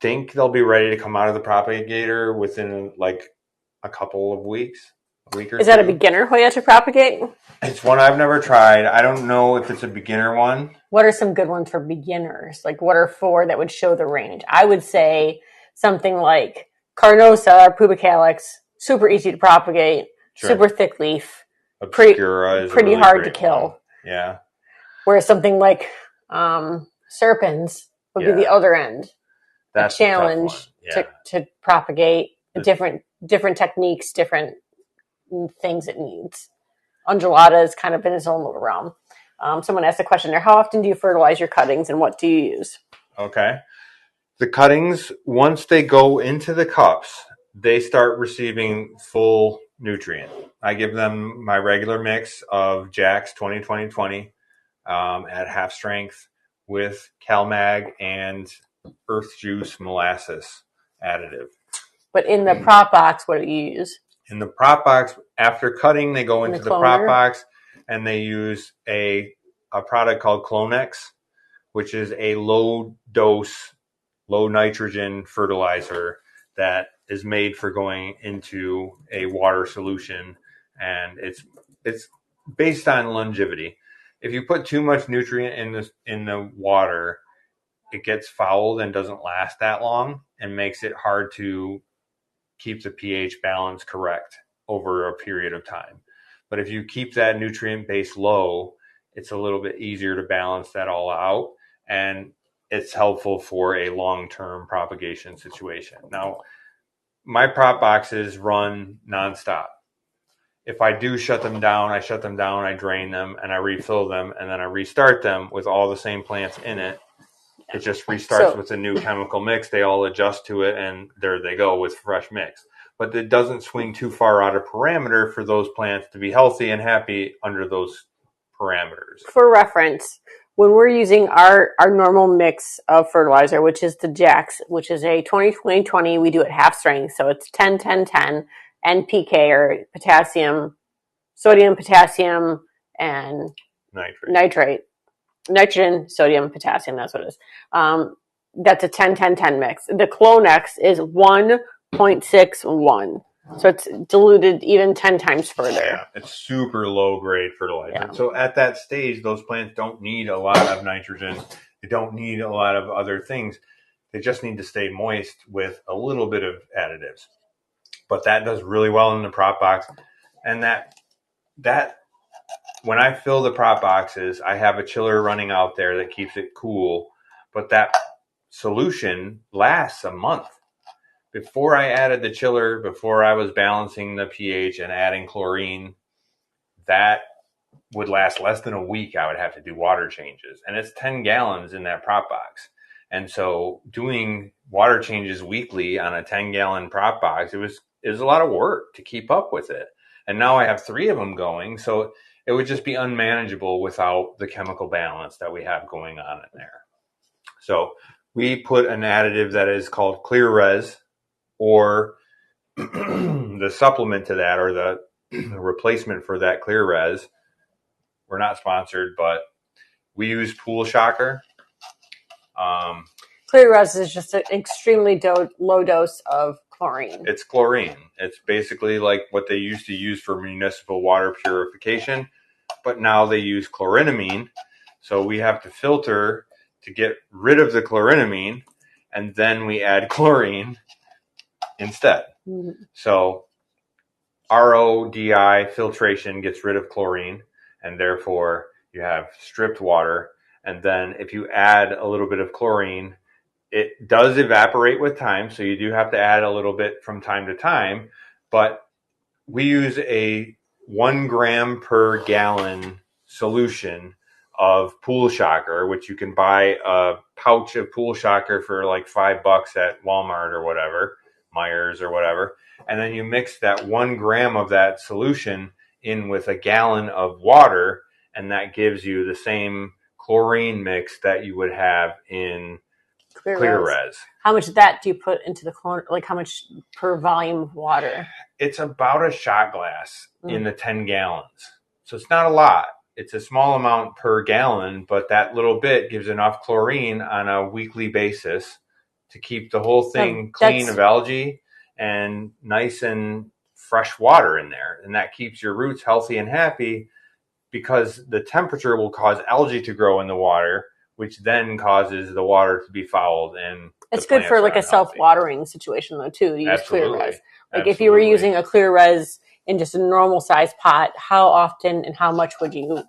think they'll be ready to come out of the propagator within like a couple of weeks. Is that a beginner Hoya to propagate? It's one I've never tried. I don't know if it's a beginner one. What are some good ones for beginners? Like, what are 4 that would show the range? I would say something like Carnosa or Pubicalyx, super easy to propagate, super thick leaf, Obscura is pretty hard to kill. One. Yeah. Whereas something like Serpens would be the other end. That's a challenge to propagate. Different techniques, different things it needs. Undulata is kind of in its own little realm. Someone asked a question there. How often do you fertilize your cuttings and what do you use? Okay. The cuttings, once they go into the cups, they start receiving full nutrient. I give them my regular mix of Jack's 20-20-20 at half strength with CalMag and Earth Juice molasses additive. But in the prop box, what do you use? In the prop box, after cutting, they go into the prop box and they use a product called Clonex, which is a low dose, low nitrogen fertilizer that is made for going into a water solution, and it's based on longevity. If you put too much nutrient in the water, it gets fouled and doesn't last that long and makes it hard to keep the pH balance correct over a period of time. But if you keep that nutrient base low, it's a little bit easier to balance that all out, and it's helpful for a long-term propagation situation. Now, my prop boxes run nonstop. If I do shut them down, I drain them, and I refill them, and then I restart them with all the same plants in it. It just restarts with a new chemical mix. They all adjust to it, and there they go with fresh mix. But it doesn't swing too far out of parameter for those plants to be healthy and happy under those parameters. For reference, when we're using our normal mix of fertilizer, which is the Jack's, which is a 20-20-20, we do it half strength, so it's 10-10-10 NPK or potassium, sodium, potassium, and nitrate. Nitrogen, sodium, potassium, that's what it is. That's a 10-10-10 mix. The Clonex is 1.61. So it's diluted even 10 times further. Yeah, it's super low grade fertilizer. Yeah. So at that stage, those plants don't need a lot of nitrogen. They don't need a lot of other things. They just need to stay moist with a little bit of additives. But that does really well in the prop box. And that when I fill the prop boxes, I have a chiller running out there that keeps it cool. But that solution lasts a month. Before I added the chiller, before I was balancing the pH and adding chlorine, that would last less than a week. I would have to do water changes. And it's 10 gallons in that prop box. And so doing water changes weekly on a 10-gallon prop box, it was a lot of work to keep up with it. And now I have 3 of them going. So it would just be unmanageable without the chemical balance that we have going on in there. So we put an additive that is called Clear Res, or the supplement to that, or the replacement for that Clear Res. We're not sponsored, but we use Pool Shocker. Clear Res is just an extremely low dose of chlorine. It's chlorine. It's basically like what they used to use for municipal water purification, but now they use chlorinamine. So we have to filter to get rid of the chlorinamine, and then we add chlorine instead. Mm-hmm. So RODI filtration gets rid of chlorine, and therefore you have stripped water. And then if you add a little bit of chlorine, it does evaporate with time, so you do have to add a little bit from time to time. But we use a 1 gram per gallon solution of Pool Shocker, which you can buy a pouch of Pool Shocker for like $5 at Walmart or whatever, Myers or whatever. And then you mix that 1 gram of that solution in with a gallon of water, and that gives you the same chlorine mix that you would have in Clear Res. How much of that do you put into the chlorine? Like how much per volume of water? It's about a shot glass in the 10 gallons. So it's not a lot. It's a small amount per gallon, but that little bit gives enough chlorine on a weekly basis to keep the whole thing clean of algae and nice and fresh water in there. And that keeps your roots healthy and happy, because the temperature will cause algae to grow in the water, which then causes the water to be fouled. And it's good for like a self-watering situation though too, to use Clear Res. Like if you were using a Clear Res in just a normal size pot, how often and how much would you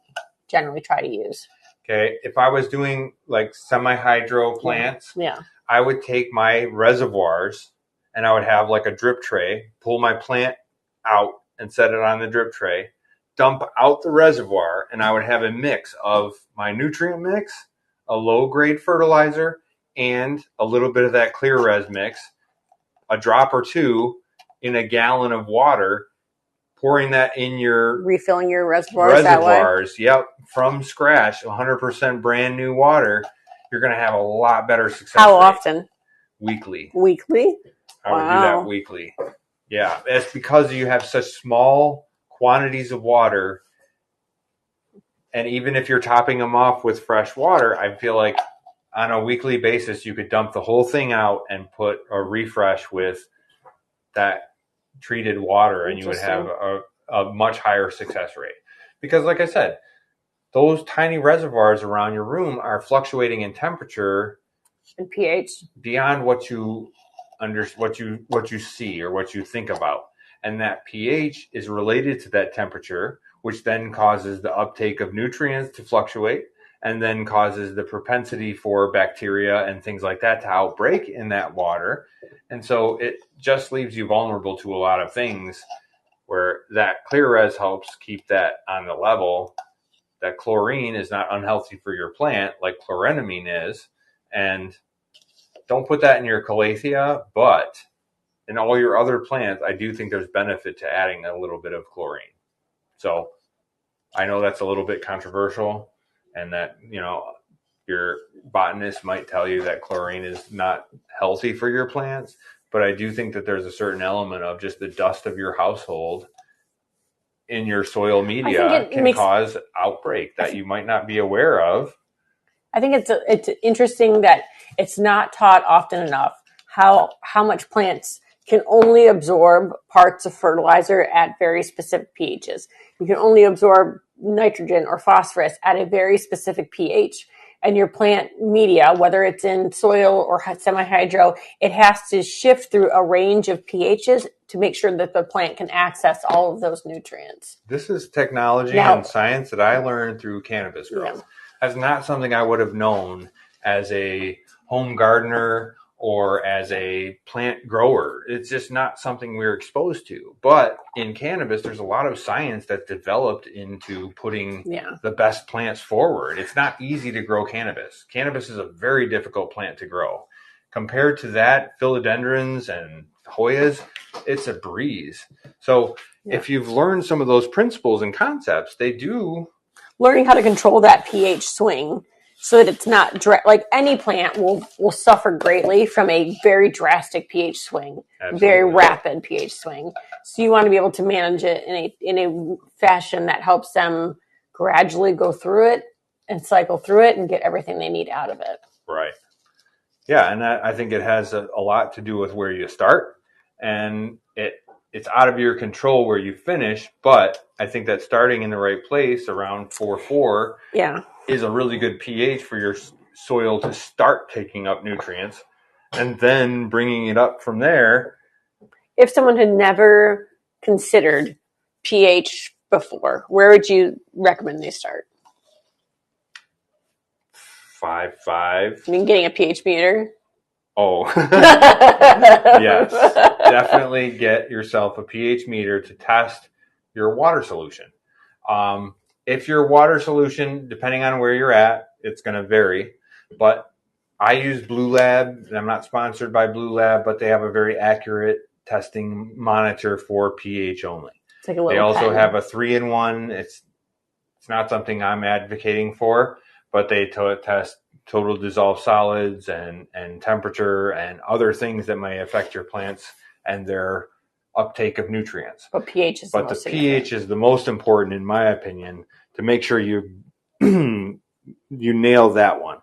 generally try to use? Okay, if I was doing like semi-hydro plants, I would take my reservoirs and I would have like a drip tray, pull my plant out and set it on the drip tray, dump out the reservoir, and I would have a mix of my nutrient mix, a low-grade fertilizer, and a little bit of that Clear Res mix, a drop or two in a gallon of water, pouring that in your... Refilling your reservoirs that way? Yep, from scratch, 100% brand new water. You're going to have a lot better success How rate. Often? Weekly. Weekly? I would do that weekly. Yeah, it's because you have such small quantities of water, and even if you're topping them off with fresh water, I feel like on a weekly basis you could dump the whole thing out and put a refresh with that treated water, and you would have a much higher success rate. Because like I said, those tiny reservoirs around your room are fluctuating in temperature and pH beyond what you see or what you think about. And that pH is related to that temperature, which then causes the uptake of nutrients to fluctuate, and then causes the propensity for bacteria and things like that to outbreak in that water. And so it just leaves you vulnerable to a lot of things, where that Clear Res helps keep that on the level. That chlorine is not unhealthy for your plant like chlorinamine is. And don't put that in your calathea, but in all your other plants, I do think there's benefit to adding a little bit of chlorine. So I know that's a little bit controversial, and that, your botanist might tell you that chlorine is not healthy for your plants, but I do think that there's a certain element of just the dust of your household in your soil media can cause outbreak that you might not be aware of. I think it's interesting that it's not taught often enough how much plants can only absorb parts of fertilizer at very specific pHs. You can only absorb nitrogen or phosphorus at a very specific pH. And your plant media, whether it's in soil or semi-hydro, it has to shift through a range of pHs to make sure that the plant can access all of those nutrients. This is technology and science that I learned through cannabis growth. Yeah. That's not something I would have known as a home gardener or as a plant grower. It's just not something we're exposed to. But in cannabis, there's a lot of science that's developed into putting the best plants forward. It's not easy to grow cannabis. Cannabis is a very difficult plant to grow. Compared to that, philodendrons and Hoyas, it's a breeze. So if you've learned some of those principles and concepts, they do. Learning how to control that pH swing so that it's not like any plant will suffer greatly from a very drastic pH swing, very rapid pH swing. So you want to be able to manage it in a fashion that helps them gradually go through it and cycle through it and get everything they need out of it. Right. Yeah, and I think it has a lot to do with where you start, and it's out of your control where you finish. But I think that starting in the right place around 4.4 is a really good pH for your soil to start taking up nutrients, and then bringing it up from there. If someone had never considered pH before, where would you recommend they start? 5.5. You mean getting a pH meter? Oh, yes. Definitely get yourself a pH meter to test your water solution. If your water solution, depending on where you're at, it's going to vary. But I use Blue Lab. I'm not sponsored by Blue Lab, but they have a very accurate testing monitor for pH only. It's like a little they also pen. have a 3-in-1. It's not something I'm advocating for, but they test total dissolved solids and temperature and other things that may affect your plants and their uptake of nutrients. But pH is the pH is the most important, in my opinion, to make sure you you nail that one.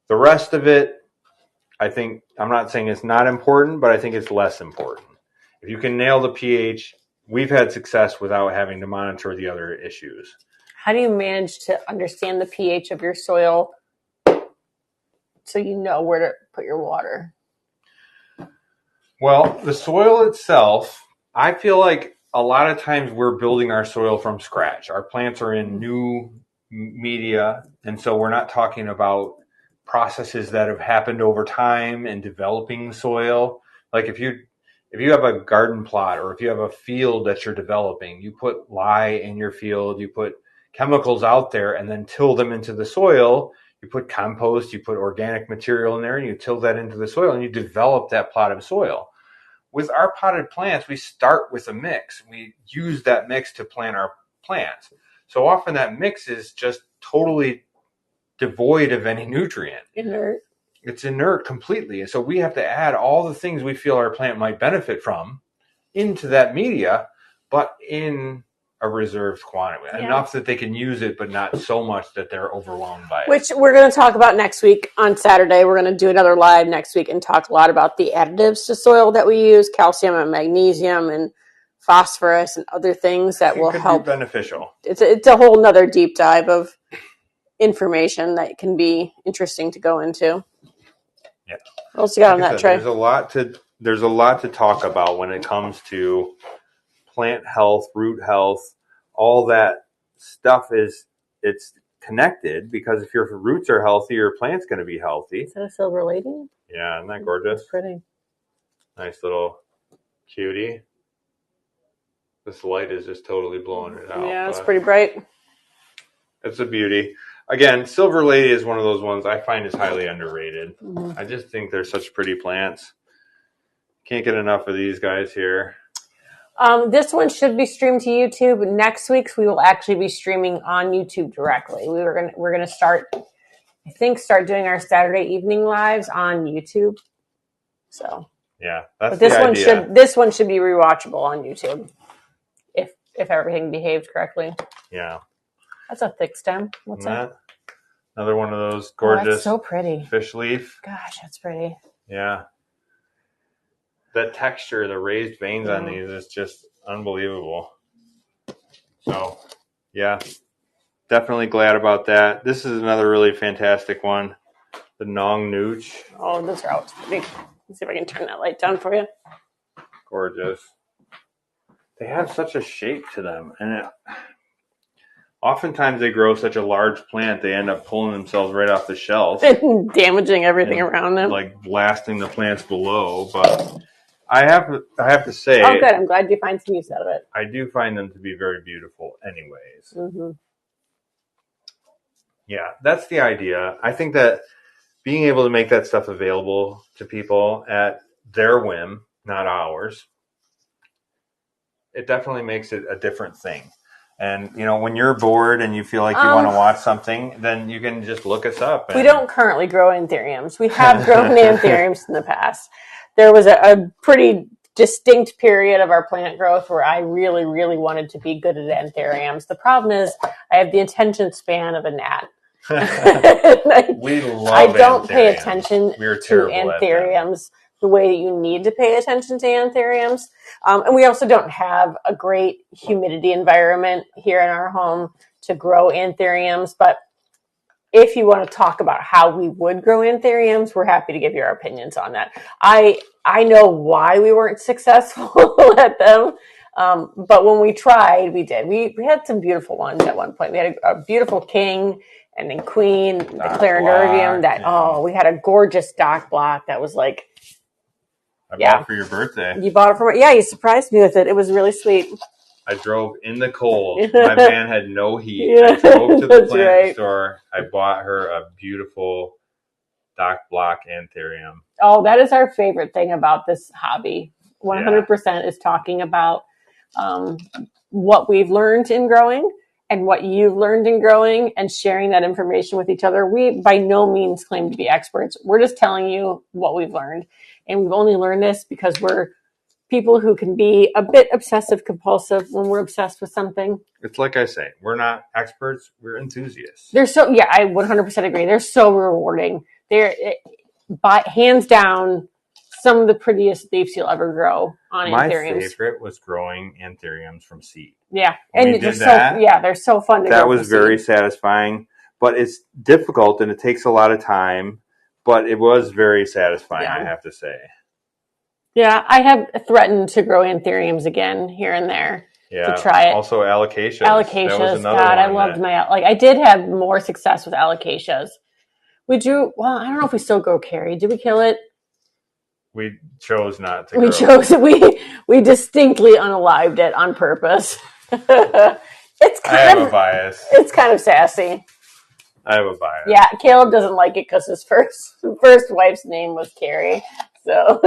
The rest of it, I think, I'm not saying it's not important, but I think it's less important. If you can nail the pH, we've had success without having to monitor the other issues. How do you manage to understand the pH of your soil so you know where to put your water? Well, the soil itself, I feel like a lot of times we're building our soil from scratch. Our plants are in new media, and so we're not talking about processes that have happened over time and developing soil. Like if you have a garden plot or if you have a field that you're developing, you put lye in your field, you put chemicals out there and then till them into the soil. You put compost, you put organic material in there, and you till that into the soil, and you develop that plot of soil. With our potted plants, we start with a mix. We use that mix to plant our plants. So often that mix is just totally devoid of any nutrient. Inert. It's inert completely. And so we have to add all the things we feel our plant might benefit from into that media, but in a reserved quantity, enough that they can use it, but not so much that they're overwhelmed by it. Which we're going to talk about next week on Saturday. We're going to do another live next week and talk a lot about the additives to soil that we use, calcium and magnesium and phosphorus and other things that will help. Be beneficial. It's a whole nother deep dive of information that can be interesting to go into. Yeah. What else you got on that tray? There's a lot to talk about when it comes to plant health, root health. All that stuff it's connected, because if your roots are healthy, your plant's going to be healthy. Is that a silver lady? Yeah, isn't that gorgeous? That's pretty. Nice little cutie. This light is just totally blowing it out. Yeah, it's pretty bright. It's a beauty. Again, Silver Lady is one of those ones I find is highly underrated. Mm-hmm. I just think they're such pretty plants. Can't get enough of these guys here. This one should be streamed to YouTube. Next week's we will actually be streaming on YouTube directly. We're gonna start doing our Saturday evening lives on YouTube. So yeah, that's this the one idea. This one should be rewatchable on YouTube if everything behaves correctly. Yeah, that's a thick stem. What's that? Another one of those gorgeous, so pretty fish leaf. Gosh, that's pretty. Yeah. That texture, the raised veins on these is just unbelievable. So, yeah, definitely glad about that. This is another really fantastic one, the Nong Nooch. Oh, those are always pretty. Let's see if I can turn that light down for you. Gorgeous. They have such a shape to them, and oftentimes they grow such a large plant, they end up pulling themselves right off the shelf. Damaging everything around them. Like blasting the plants below, but I have to say... Oh, good. I'm glad you find some use out of it. I do find them to be very beautiful anyways. Mm-hmm. Yeah, that's the idea. I think that being able to make that stuff available to people at their whim not hours, it definitely makes it a different thing. And, you know, when you're bored and you feel like you want to watch something, then you can just look us up. We don't currently grow anthuriums. We have grown anthuriums in the past. There was a pretty distinct period of our plant growth where I really, really wanted to be good at anthuriums. The problem is I have the attention span of a gnat. We love I don't anthuriums. Pay attention to anthuriums the way that you need to pay attention to anthuriums. And we also don't have a great humidity environment here in our home to grow anthuriums. But if you want to talk about how we would grow anthuriums, we're happy to give you our opinions on that. I know why we weren't successful at them. But when we tried, we did. We had some beautiful ones at one point. We had a beautiful king and then queen, the clarinervium. We had a gorgeous dock block that was like, I bought it for your birthday. You bought it for me? Yeah, you surprised me with it. It was really sweet. I drove in the cold. My van had no heat. I drove to the plant store. I bought her a beautiful dock block anthurium. Oh, that is our favorite thing about this hobby. 100% is talking about what we've learned in growing and what you've learned in growing and sharing that information with each other. We by no means claim to be experts. We're just telling you what we've learned. And we've only learned this because we're people who can be a bit obsessive compulsive when we're obsessed with something. It's like I say, we're not experts, we're enthusiasts. I 100% agree. They're so rewarding. They're hands down some of the prettiest leaves you'll ever grow on anthuriums. My favorite was growing anthuriums from seed. Yeah. And they're so fun to grow. That was very satisfying, but it's difficult and it takes a lot of time, but it was very satisfying, I have to say. Yeah, I have threatened to grow anthuriums again here and there to try it. Also alocasias. God, I loved I did have more success with alocasias. I don't know if we still grow carry. Did we kill it? We chose not to. We distinctly unalived it on purpose. I have a bias. It's kind of sassy. I have a bias. Yeah, Caleb doesn't like it because his first wife's name was Carrie. So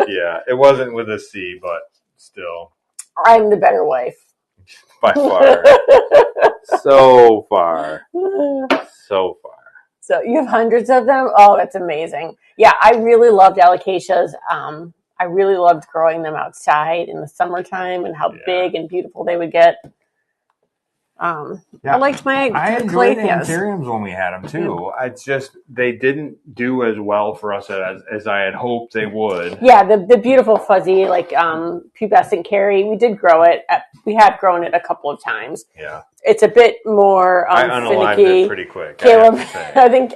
yeah, it wasn't with a C, but still. I'm the better wife. By far. So far. So far. So you have hundreds of them? Oh, that's amazing. Yeah, I really loved alocasias. I really loved growing them outside in the summertime and how big and beautiful they would get. I liked my I enjoyed the anthuriums when we had them too. It's just they didn't do as well for us as I had hoped they would. Yeah, the beautiful fuzzy pubescent carry. We did grow it. We have grown it a couple of times. Yeah, it's a bit more I unalived finicky. It pretty quick. Caleb, I think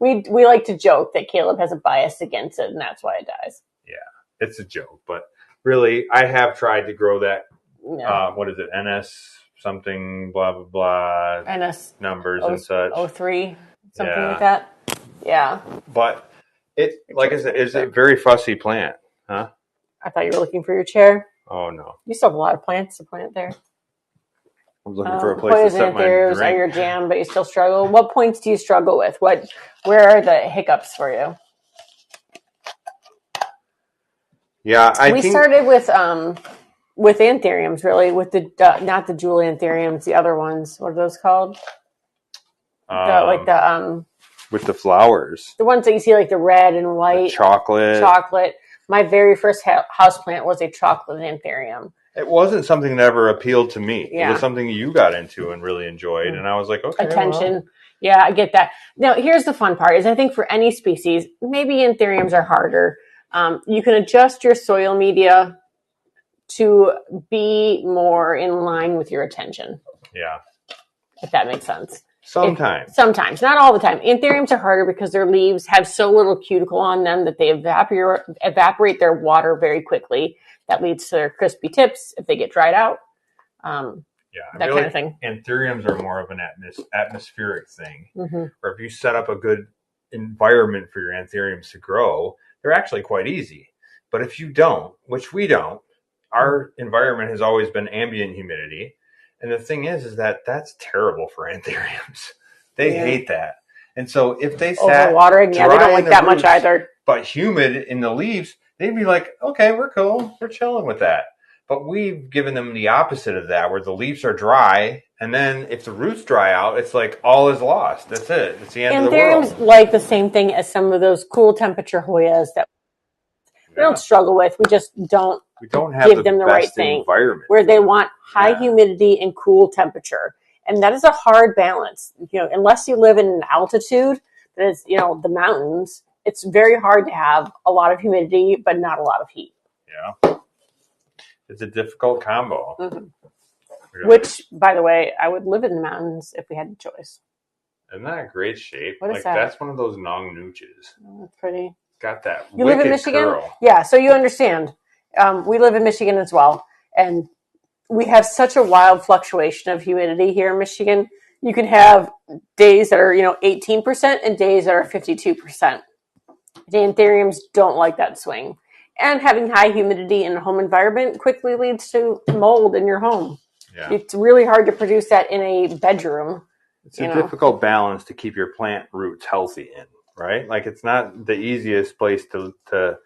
we like to joke that Caleb has a bias against it, and that's why it dies. Yeah, it's a joke, but really, I have tried to grow that. What is it? NS. Something blah blah blah NS numbers and such 03 something like that. Yeah, but it like I said, it's a very fussy plant, huh? I thought you were looking for your chair. Oh no, you still have a lot of plants to plant there. I was looking for a place to set my drink. Are your jam, but you still struggle. What points do you struggle with? Where are the hiccups for you? Yeah, we started with anthuriums, really, with the not the jewel anthuriums, the other ones. What are those called? With the flowers, the ones that you see like the red and white, chocolate. My very first houseplant was a chocolate anthurium. It wasn't something that ever appealed to me. Yeah. It was something you got into and really enjoyed, and I was like, okay, attention. Well. Yeah, I get that. Now, here's the fun part: is I think for any species, maybe anthuriums are harder. You can adjust your soil media to be more in line with your attention. Yeah. If that makes sense. Sometimes. Not all the time. Anthuriums are harder because their leaves have so little cuticle on them that they evaporate their water very quickly. That leads to their crispy tips if they get dried out. That kind of thing. Anthuriums are more of an atmospheric thing. Mm-hmm. Or if you set up a good environment for your anthuriums to grow, they're actually quite easy. But if you don't, which we don't, our environment has always been ambient humidity. And the thing is that that's terrible for anthuriums. They hate that. And so if they sat overwatering, they don't like that much either. But humid in the leaves, they'd be like, okay, we're cool. We're chilling with that. But we've given them the opposite of that, where the leaves are dry, and then if the roots dry out, it's like all is lost. That's it. It's the end of the world. Anthurium's like the same thing as some of those cool temperature Hoyas that we don't struggle with. We just don't have give them the right thing. Environment where they want high humidity and cool temperature. And that is a hard balance. Unless you live in an altitude that is, the mountains, it's very hard to have a lot of humidity, but not a lot of heat. Yeah. It's a difficult combo. Mm-hmm. Which, by the way, I would live in the mountains if we had the choice. Isn't that a great shape? What is that? That's one of those Nong Nooches. Oh, that's pretty. Got that. You live in Michigan? Curl. Yeah, so you understand. We live in Michigan as well. And we have such a wild fluctuation of humidity here in Michigan. You can have days that are, 18% and days that are 52%. The anthuriums don't like that swing. And having high humidity in a home environment quickly leads to mold in your home. Yeah. It's really hard to produce that in a bedroom. It's a difficult balance to keep your plant roots healthy in, right? Like it's not the easiest place to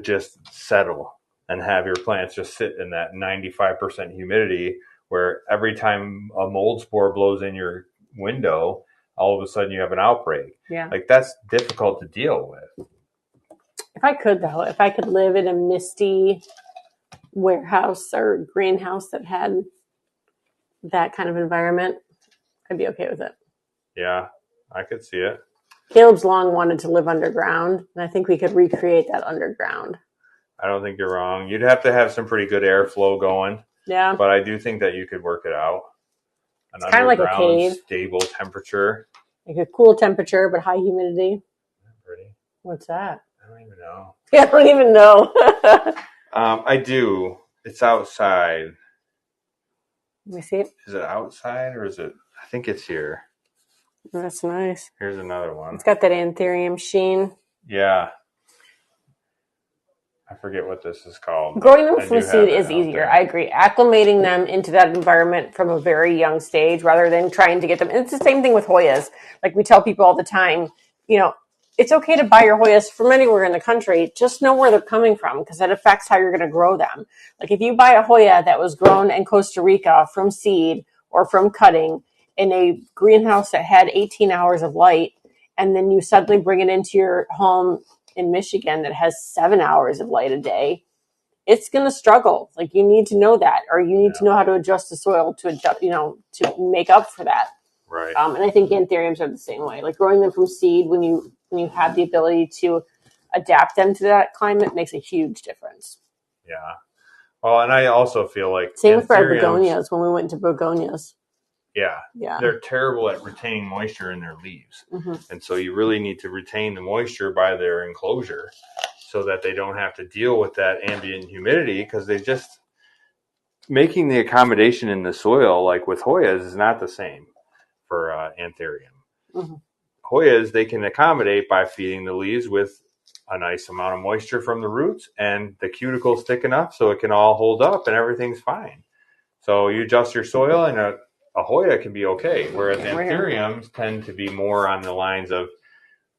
just settle and have your plants just sit in that 95% humidity where every time a mold spore blows in your window, all of a sudden you have an outbreak. Yeah. Like that's difficult to deal with. If I could live in a misty warehouse or greenhouse that had that kind of environment, I'd be okay with it. Yeah, I could see it. Caleb's long wanted to live underground, and I think we could recreate that underground. I don't think you're wrong. You'd have to have some pretty good airflow going. Yeah. But I do think that you could work it out. It's kind of like a cave. Stable temperature. Like a cool temperature, but high humidity. Pretty. What's that? I don't even know. Yeah, I don't even know. I do. It's outside. Let me see it. Is it outside or is it? I think it's here. That's nice. Here's another one. It's got that anthurium sheen. Yeah. I forget what this is called. Growing them from seed is easier. I agree. Acclimating them into that environment from a very young stage rather than trying to get them. And it's the same thing with Hoyas. Like we tell people all the time, it's okay to buy your Hoyas from anywhere in the country. Just know where they're coming from because that affects how you're going to grow them. Like if you buy a Hoya that was grown in Costa Rica from seed or from cutting in a greenhouse that had 18 hours of light, and then you suddenly bring it into your home in Michigan that has 7 hours of light a day, it's going to struggle. Like you need to know that, or you need to know how to adjust the soil to adjust, to make up for that. Right. And I think anthuriums are the same way. Like growing them from seed, when you have the ability to adapt them to that climate, makes a huge difference. Yeah. Well, and I also feel like same with our begonias when we went to begonias. Yeah. They're terrible at retaining moisture in their leaves. Mm-hmm. And so you really need to retain the moisture by their enclosure so that they don't have to deal with that ambient humidity because they just making the accommodation in the soil, like with Hoyas, is not the same for anthurium. Mm-hmm. Hoyas, they can accommodate by feeding the leaves with a nice amount of moisture from the roots and the cuticle's thick enough so it can all hold up and everything's fine. So you adjust your soil and a Hoya can be okay, whereas anthuriums tend to be more on the lines of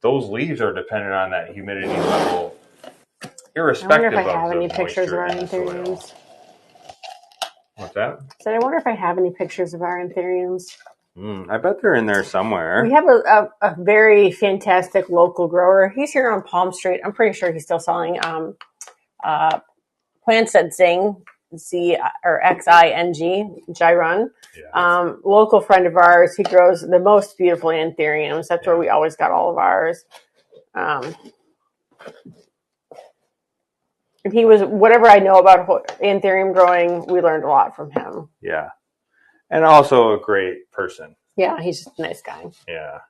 those leaves are dependent on that humidity level, irrespective of the moisture. I wonder if I have any pictures of our anthuriums. What's that? I wonder if I have any pictures of our anthuriums. I bet they're in there somewhere. We have a very fantastic local grower. He's here on Palm Street. I'm pretty sure he's still selling plants that zing. XING, Jiron. Yeah. Local friend of ours. He grows the most beautiful anthuriums. That's where we always got all of ours. And he was, whatever I know about anthurium growing, we learned a lot from him. Yeah. And also a great person. Yeah, he's just a nice guy. Yeah.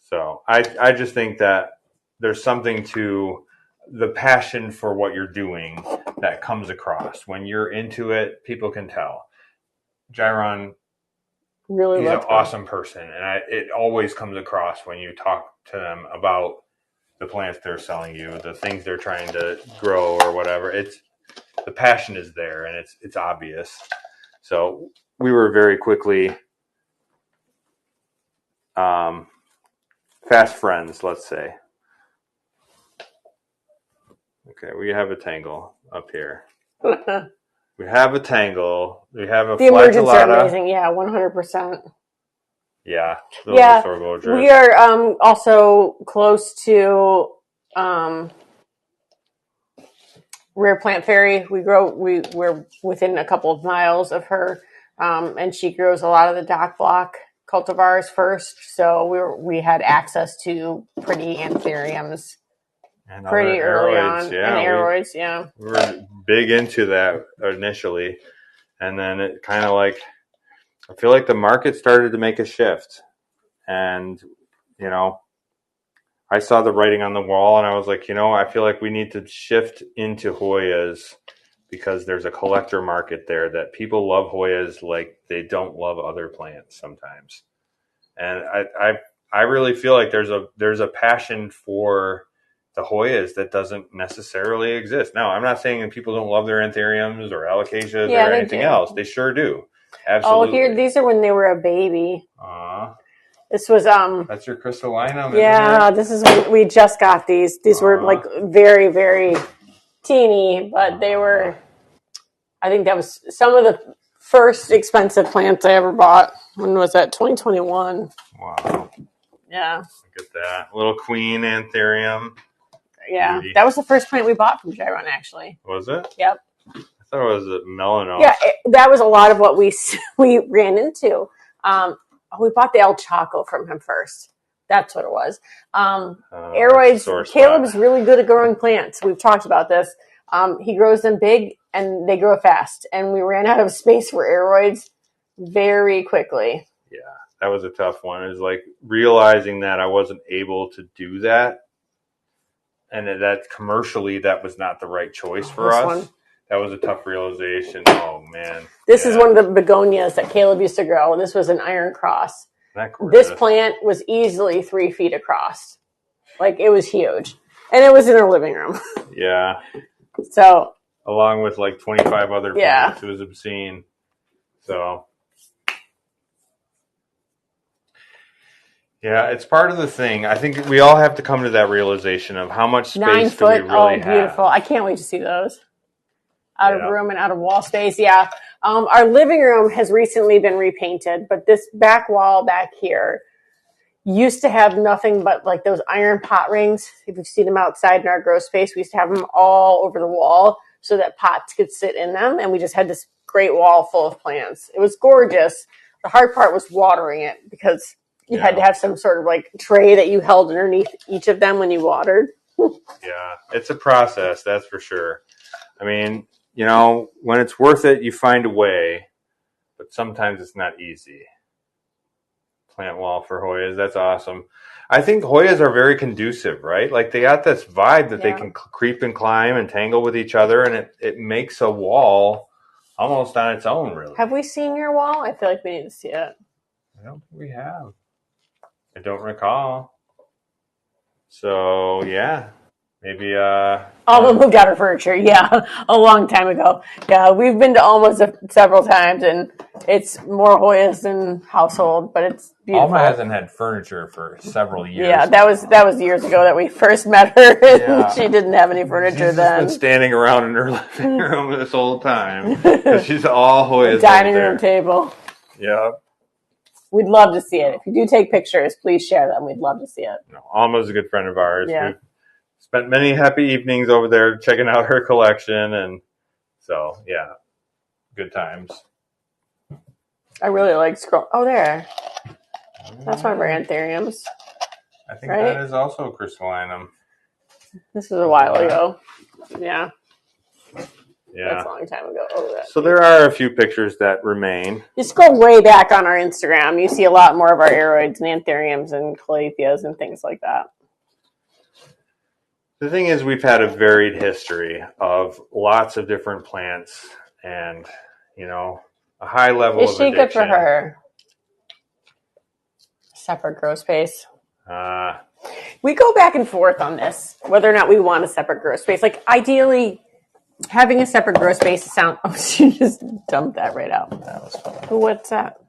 So I just think that there's something to the passion for what you're doing that comes across. When you're into it, people can tell. Jiron, really, he's an awesome person. And it always comes across when you talk to them about the plants they're selling you, the things they're trying to grow or whatever. The passion is there and it's obvious. So we were very quickly fast friends, let's say. Okay, we have a tangle up here. We have a tangle. We have a the emergents are flagellata. amazing. Yeah, 100%. Yeah, those yeah. are gorgeous. We are also close to Rare Plant Fairy. We're within a couple of miles of her, and she grows a lot of the dock block cultivars first. So we had access to pretty anthuriums and pretty early on. Yeah, and aeroids, yeah. We were big into that initially, and then it kind of like, I feel like the market started to make a shift, and I saw the writing on the wall, and I was like, I feel like we need to shift into Hoyas because there's a collector market there that people love Hoyas like they don't love other plants sometimes, and I really feel like there's a passion for the Hoyas that doesn't necessarily exist. Now, I'm not saying that people don't love their anthuriums or alocasias or anything else. They sure do. Absolutely. Oh, here, these are when they were a baby. This was that's your crystallinum. Yeah, this is when we just got these. These were like very, very teeny, but they were. I think that was some of the first expensive plants I ever bought. When was that? 2021. Wow. Yeah. Look at that little queen anthurium. Yeah, that was the first plant we bought from Chiron, actually. Was it? Yep. I thought it was a melanoma. Yeah, that was a lot of what we ran into. We bought the El Chaco from him first. That's what it was. Aeroids, Caleb's really good at growing plants. We've talked about this. He grows them big, and they grow fast. And we ran out of space for aeroids very quickly. Yeah, that was a tough one. It was like realizing that I wasn't able to do that. And that commercially, that was not the right choice for us. That was a tough realization. Oh, man. This is one of the begonias that Caleb used to grow. This was an iron cross. This plant was easily 3 feet across. Like, it was huge. And it was in our living room. Yeah. So. Along with like 25 other plants. It was obscene. So. Yeah, it's part of the thing. I think we all have to come to that realization of how much space 9 foot, do we really have. Beautiful. I can't wait to see those. Out of room and out of wall space, yeah. Our living room has recently been repainted, but this back wall back here used to have nothing but like those iron pot rings. If you've seen them outside in our grow space, we used to have them all over the wall so that pots could sit in them, and we just had this great wall full of plants. It was gorgeous. The hard part was watering it because you had to have some sort of like tray that you held underneath each of them when you watered. Yeah, it's a process, that's for sure. I mean, when it's worth it, you find a way, but sometimes it's not easy. Plant wall for Hoyas, that's awesome. I think Hoyas are very conducive, right? Like they got this vibe that they can creep and climb and tangle with each other, and it makes a wall almost on its own, really. Have we seen your wall? I feel like we need to see it. I don't think we have. I don't recall. So, yeah. Maybe Alma moved out her furniture, a long time ago. Yeah, we've been to Alma's several times, and it's more Hoyas than household, but it's beautiful. Alma hasn't had furniture for several years. Yeah, that was years ago that we first met her, and she didn't have any furniture then. She's been standing around in her living room this whole time because she's all Hoyas. Dining room table. Yeah. We'd love to see it. If you do take pictures, please share them. We'd love to see it. Alma's a good friend of ours. Yeah. We've spent many happy evenings over there checking out her collection, and so good times. I really like scroll. Oh, there. That's one of our anthuriums. I think that is also crystallinum. This was a while ago. Yeah. Yeah. That's a long time ago. Oh, so there are a few pictures that remain. You scroll way back on our Instagram, you see a lot more of our aeroids and anthuriums and calatheas and things like that. The thing is, we've had a varied history of lots of different plants and, a high level of addiction. Is she good for her? Separate grow space. We go back and forth on this, whether or not we want a separate grow space. Like, ideally, having a separate grow space Oh, she just dumped that right out. That was fun. What's that?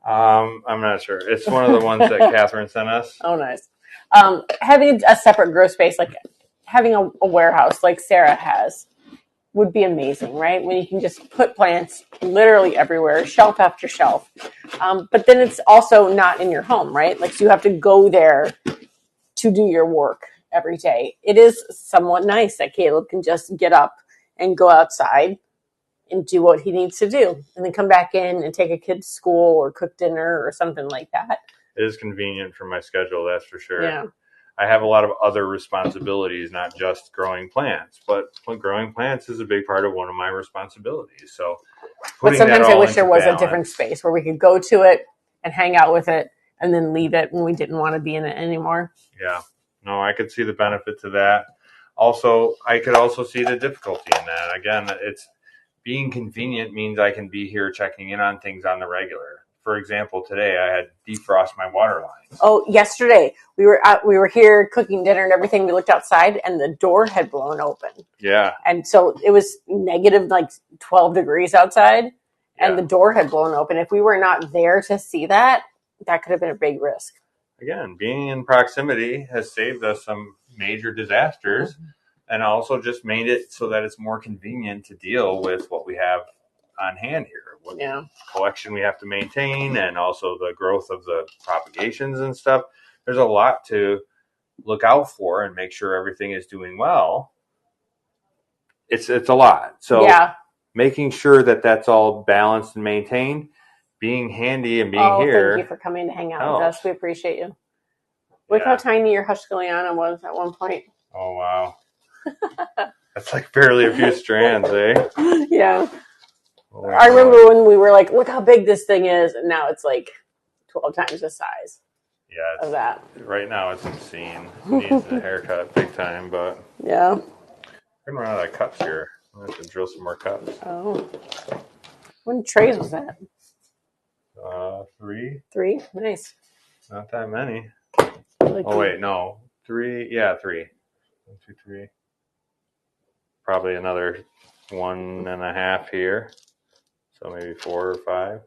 I'm not sure. It's one of the ones that Catherine sent us. Oh, nice. Having a separate grow space, like having a warehouse like Sarah has would be amazing, right? When you can just put plants literally everywhere, shelf after shelf. But then it's also not in your home, right? Like, so you have to go there to do your work every day. It is somewhat nice that Caleb can just get up and go outside and do what he needs to do, and then come back in and take a kid to school or cook dinner or something like that. It is convenient for my schedule, that's for sure. Yeah. I have a lot of other responsibilities, not just growing plants, but growing plants is a big part of one of my responsibilities. So, but sometimes I wish there was a different space where we could go to it and hang out with it and then leave it when we didn't want to be in it anymore. Yeah. No, I could see the benefit to that. Also, I could also see the difficulty in that. Again, it's being convenient means I can be here checking in on things on the regular. For example, today I had defrost my water lines. Oh, yesterday we were here cooking dinner and everything. We looked outside and the door had blown open. Yeah. And so it was negative like 12 degrees outside, and the door had blown open. If we were not there to see that, that could have been a big risk. Again, being in proximity has saved us some major disasters, mm-hmm. and also just made it so that it's more convenient to deal with what we have on hand here. What collection we have to maintain, and also the growth of the propagations and stuff. There's a lot to look out for and make sure everything is doing well. It's a lot. So making sure that that's all balanced and maintained, being handy and being here. Thank you for coming to hang out with us. We appreciate you. Look how tiny your Hushkaliana was at one point. Oh, wow. That's like barely a few strands, eh? Yeah. Oh, I remember when we were like, look how big this thing is, and now it's like 12 times the size of that. Right now it's insane. It needs a haircut big time, but yeah. I'm going to run out of cups here. I have to drill some more cups. Oh. How many trays was that? 3. 3? Nice. Not that many. Wait, no. 3. Yeah, 3. 1, 2, 3. Probably another 1.5 here. So maybe 4 or 5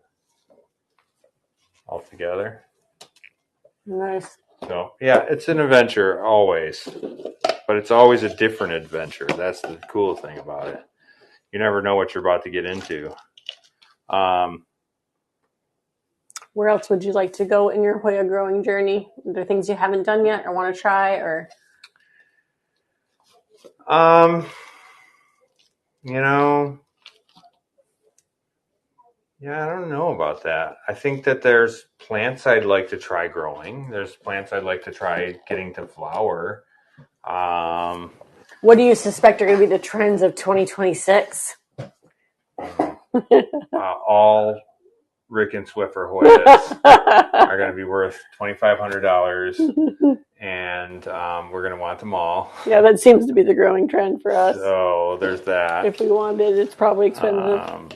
altogether. Nice. So, yeah, it's an adventure always. But it's always a different adventure. That's the cool thing about it. You never know what you're about to get into. Where else would you like to go in your Hoya growing journey? Are there things you haven't done yet or want to try? Or I don't know about that. I think that there's plants I'd like to try growing. There's plants I'd like to try getting to flower. What do you suspect are going to be the trends of 2026? All Rick and Swiffer Hoyas are going to be worth $2,500, and we're going to want them all. Yeah, that seems to be the growing trend for us. So there's that. If we want it, it's probably expensive.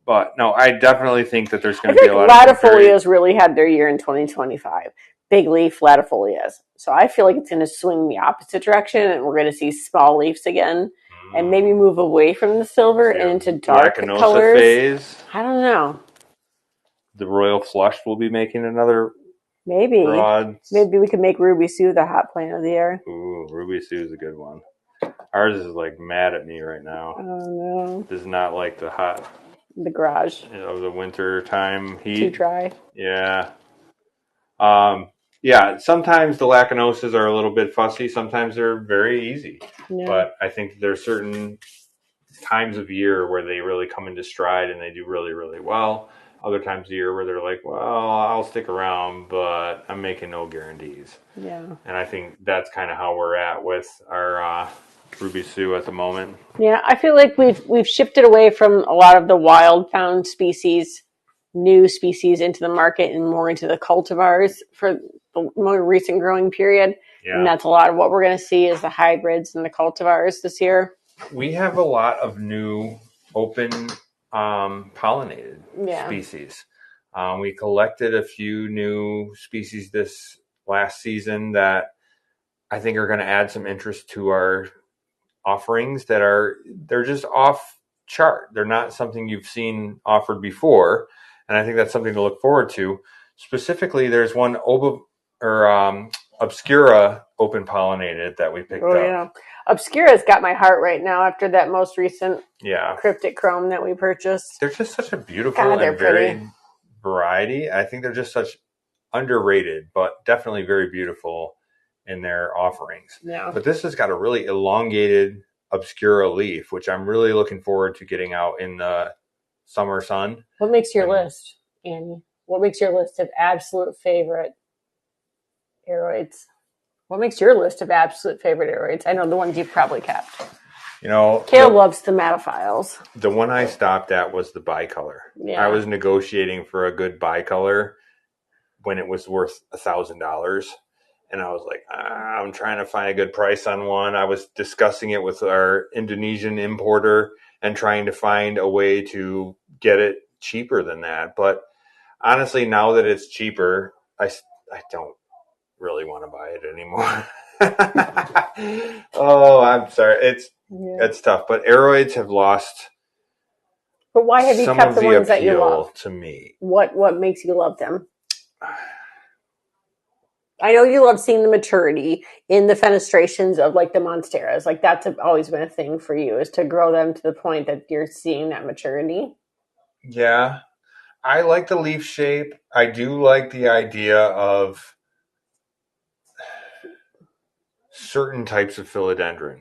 But no, I definitely think that there's going to be a lot of latifolias really had their year in 2025. Big leaf latifolias. So I feel like it's going to swing the opposite direction, and we're going to see small leaves again, and maybe move away from the silver and into dark colors. Phase. I don't know. The Royal Flush will be making another. Maybe we could make Ruby Sue the hot plant of the year. Ooh, Ruby Sue is a good one. Ours is like mad at me right now. Oh no! Does not like the garage of the winter time heat. Too dry. Yeah. Sometimes the lacunosis are a little bit fussy. Sometimes they're very easy. Yeah. But I think there's certain times of year where they really come into stride and they do really, really well. Other times of year where they're like, well, I'll stick around, but I'm making no guarantees. Yeah. And I think that's kind of how we're at with our Ruby Sue at the moment. Yeah, I feel like we've shifted away from a lot of the wild found species, new species into the market and more into the cultivars for the more recent growing period. Yeah. And that's a lot of what we're going to see is the hybrids and the cultivars this year. We have a lot of new open pollinated species. We collected a few new species this last season that I think are going to add some interest to our offerings they're just off chart. They're not something you've seen offered before. And I think that's something to look forward to. Specifically, there's one Obscura open pollinated that we picked up. Yeah. Obscura's got my heart right now after that most recent cryptic chrome that we purchased. They're just such a beautiful and varied variety. I think they're just such underrated, but definitely very beautiful in their offerings. Yeah. But this has got a really elongated Obscura leaf, which I'm really looking forward to getting out in the summer sun. What makes your list, Annie? What makes your list of absolute favorite aeroids? What makes your list of absolute favorite aeroids? I know the ones you've probably kept. Caleb loves thematophiles. The one I stopped at was the bicolor. Yeah. I was negotiating for a good bicolor when it was worth $1,000. And I was like, I'm trying to find a good price on one. I was discussing it with our Indonesian importer and trying to find a way to get it cheaper than that. But honestly, now that it's cheaper, I don't really want to buy it anymore. Oh, I'm sorry. It's tough. But aeroids have lost. But why have you kept the ones that you love? To me, what makes you love them? I know you love seeing the maturity in the fenestrations of like the monsteras. Like that's always been a thing for you, is to grow them to the point that you're seeing that maturity. Yeah. I like the leaf shape. I do like the idea of certain types of philodendron.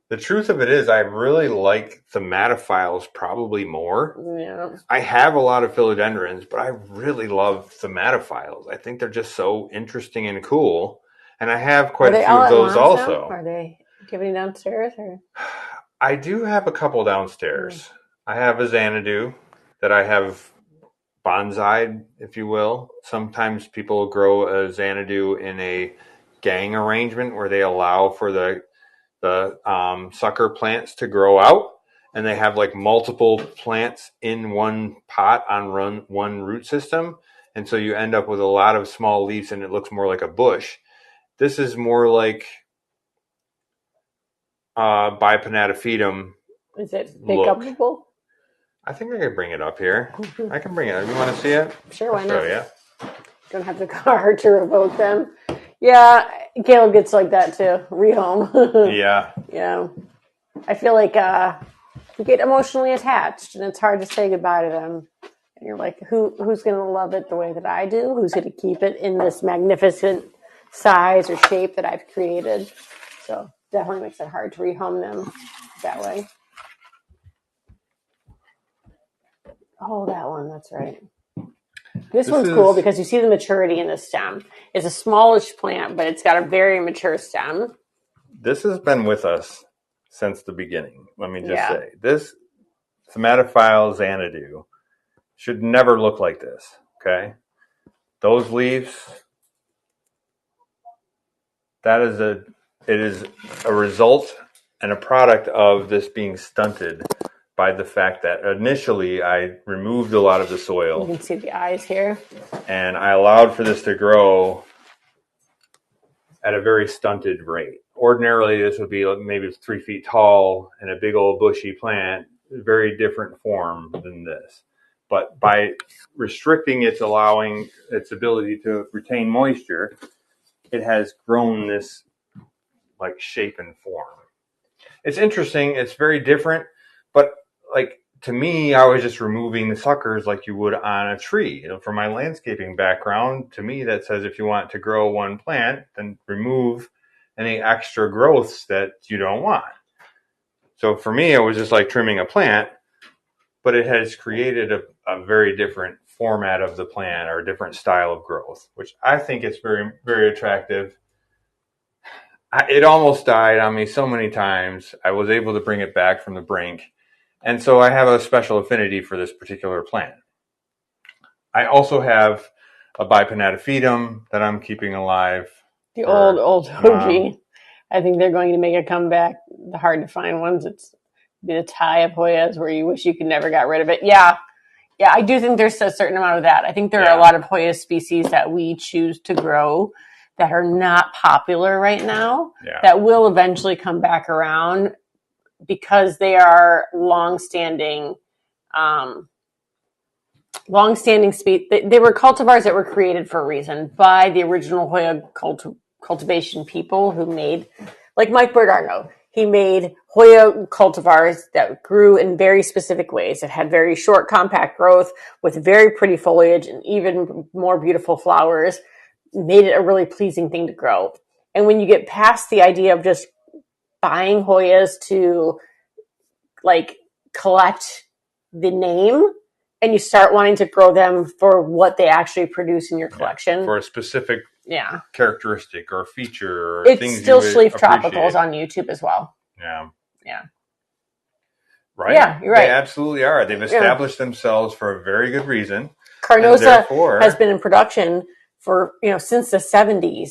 The truth of it is, I really like thematophiles probably more. Yeah. I have a lot of philodendrons, but I really love thematophiles. I think they're just so interesting and cool. And I have quite a few of those also. Are they giving downstairs? Or? I do have a couple downstairs. I have a Xanadu that I have bonsai'd, if you will. Sometimes people grow a Xanadu in a gang arrangement where they allow for the sucker plants to grow out, and they have like multiple plants in one pot on one root system, and so you end up with a lot of small leaves and it looks more like a bush. This is more like Biponatophytum. Is it pick-upable? I think I can bring it up here. I can bring it up. You want to see it? Sure, why not? Yeah. Don't have the card to revoke them. Yeah, Caleb gets like that too. Rehome. Yeah. Yeah. I feel like you get emotionally attached, and it's hard to say goodbye to them. And you're like, who's going to love it the way that I do? Who's going to keep it in this magnificent size or shape that I've created? So definitely makes it hard to rehome them that way. Oh, that one. That's right. This one's cool because you see the maturity in the stem. It's a smallish plant, but it's got a very mature stem. This has been with us since the beginning. Let me just say, this thematophile Xanadu should never look like this. Okay, those leaves. It is a result and a product of this being stunted by the fact that initially I removed a lot of the soil. You can see the eyes here. And I allowed for this to grow at a very stunted rate. Ordinarily, this would be maybe 3 feet tall and a big old bushy plant, very different form than this. But by restricting allowing its ability to retain moisture, it has grown this like shape and form. It's interesting. It's very different, but like to me, I was just removing the suckers like you would on a tree. From my landscaping background, to me, that says if you want to grow one plant, then remove any extra growths that you don't want. So for me, it was just like trimming a plant, but it has created a very different format of the plant or a different style of growth, which I think is very, very attractive. It almost died on me so many times. I was able to bring it back from the brink. And so I have a special affinity for this particular plant. I also have a Biponatophytum that I'm keeping alive. The old OG. I think they're going to make a comeback. The hard to find ones. It's the tie of Hoyas where you wish you could never got rid of it. Yeah, I do think there's a certain amount of that. I think there are a lot of Hoya species that we choose to grow that are not popular right now, that will eventually come back around because they are long-standing long-standing species. They were cultivars that were created for a reason by the original Hoya cultivation people who made, like Mike Bernardo. He made Hoya cultivars that grew in very specific ways. That had very short, compact growth with very pretty foliage and even more beautiful flowers. Made it a really pleasing thing to grow. And when you get past the idea of just buying Hoyas to like collect the name, and you start wanting to grow them for what they actually produce in your collection. For a specific characteristic or feature or it's things still you would Schleif Tropicals on YouTube as well. Yeah. Right? Yeah, you're right. They absolutely are. They've established themselves for a very good reason. Carnosa has been in production for, since the 70s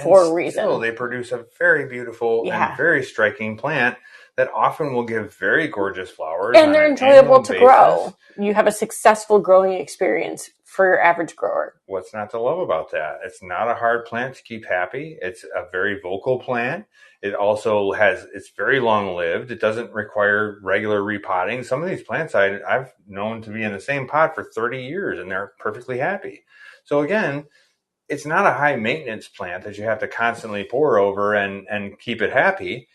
for a reason. Still, they produce a very beautiful and very striking plant that often will give very gorgeous flowers. And they're enjoyable to grow. You have a successful growing experience for your average grower. What's not to love about that? It's not a hard plant to keep happy. It's a very vocal plant. It also it's very long lived. It doesn't require regular repotting. Some of these plants I've known to be in the same pot for 30 years and they're perfectly happy. So again, it's not a high maintenance plant that you have to constantly pour over and keep it happy.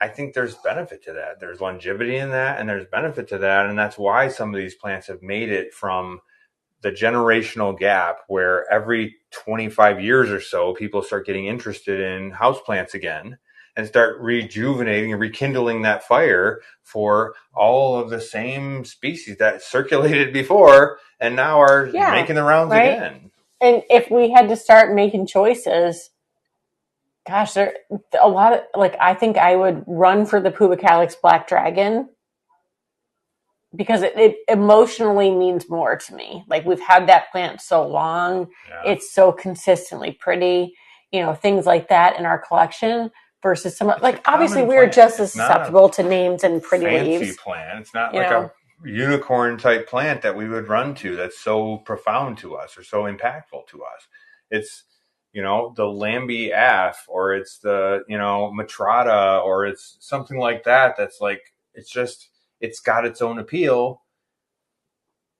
I think there's benefit to that. There's longevity in that and there's benefit to that. And that's why some of these plants have made it from the generational gap where every 25 years or so, people start getting interested in houseplants again and start rejuvenating and rekindling that fire for all of the same species that circulated before and now are making the rounds again. And if we had to start making choices, gosh, there a lot of, I think I would run for the Pubicalyx Black Dragon because it emotionally means more to me. Like, we've had that plant so long. Yeah. It's so consistently pretty, things like that in our collection versus some, obviously we're just as susceptible to names and pretty leaves. Fancy plant. It's not like a unicorn type plant that we would run to that's so profound to us or so impactful to us. It's, the Lambie Af, or it's the, Matrata, or it's something like that. That's like, it's got its own appeal,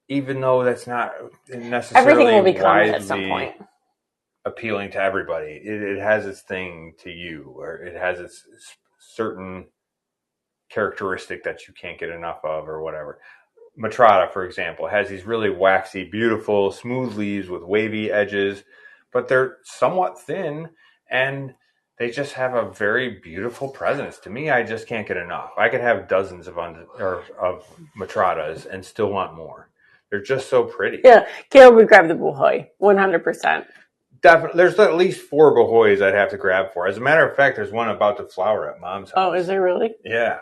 even though that's not necessarily everything will become at some point appealing to everybody. It has its thing to you, or it has its certain characteristic that you can't get enough of or whatever. Matrata, for example, has these really waxy, beautiful, smooth leaves with wavy edges, but they're somewhat thin and they just have a very beautiful presence. To me, I just can't get enough. I could have dozens of Matratas and still want more. They're just so pretty. Yeah, Caleb would grab the Bohoi, 100%. Definitely. There's at least 4 Bohois I'd have to grab for. As a matter of fact, there's one about to flower at Mom's house. Oh, is there really? Yeah.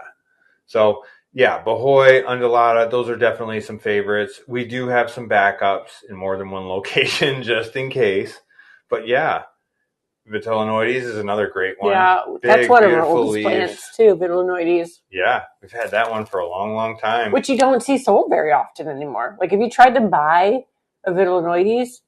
So, yeah, Bohoi, Undulata, those are definitely some favorites. We do have some backups in more than one location just in case. But yeah, Vitellonoides is another great one. Yeah, that's one of our oldest plants too, Vitellonoides. Yeah, we've had that one for a long, long time. Which you don't see sold very often anymore. Like, if you tried to buy a Vitellonoides,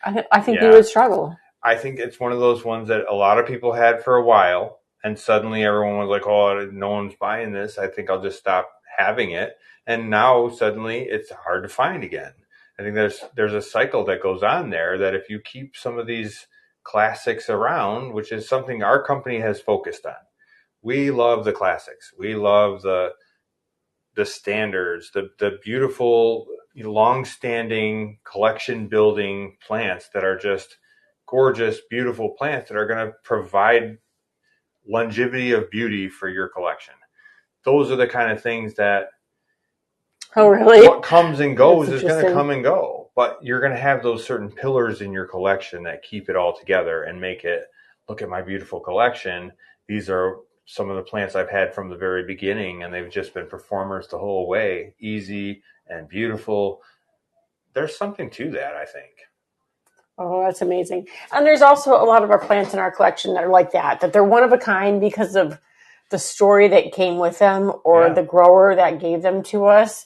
I think you would struggle. I think it's one of those ones that a lot of people had for a while, and suddenly everyone was like, oh, no one's buying this. I think I'll just stop having it. And now suddenly it's hard to find again. I think there's a cycle that goes on there that if you keep some of these classics around, which is something our company has focused on. We love the classics. We love the standards, the beautiful, long-standing collection-building plants that are just gorgeous, beautiful plants that are going to provide longevity of beauty for your collection. Those are the kind of things that what comes and goes is going to come and go. But you're going to have those certain pillars in your collection that keep it all together and make it, look at my beautiful collection. These are some of the plants I've had from the very beginning, and they've just been performers the whole way. Easy and beautiful. There's something to that, I think. Oh, that's amazing. And there's also a lot of our plants in our collection that are like that they're one of a kind because of the story that came with them or the grower that gave them to us.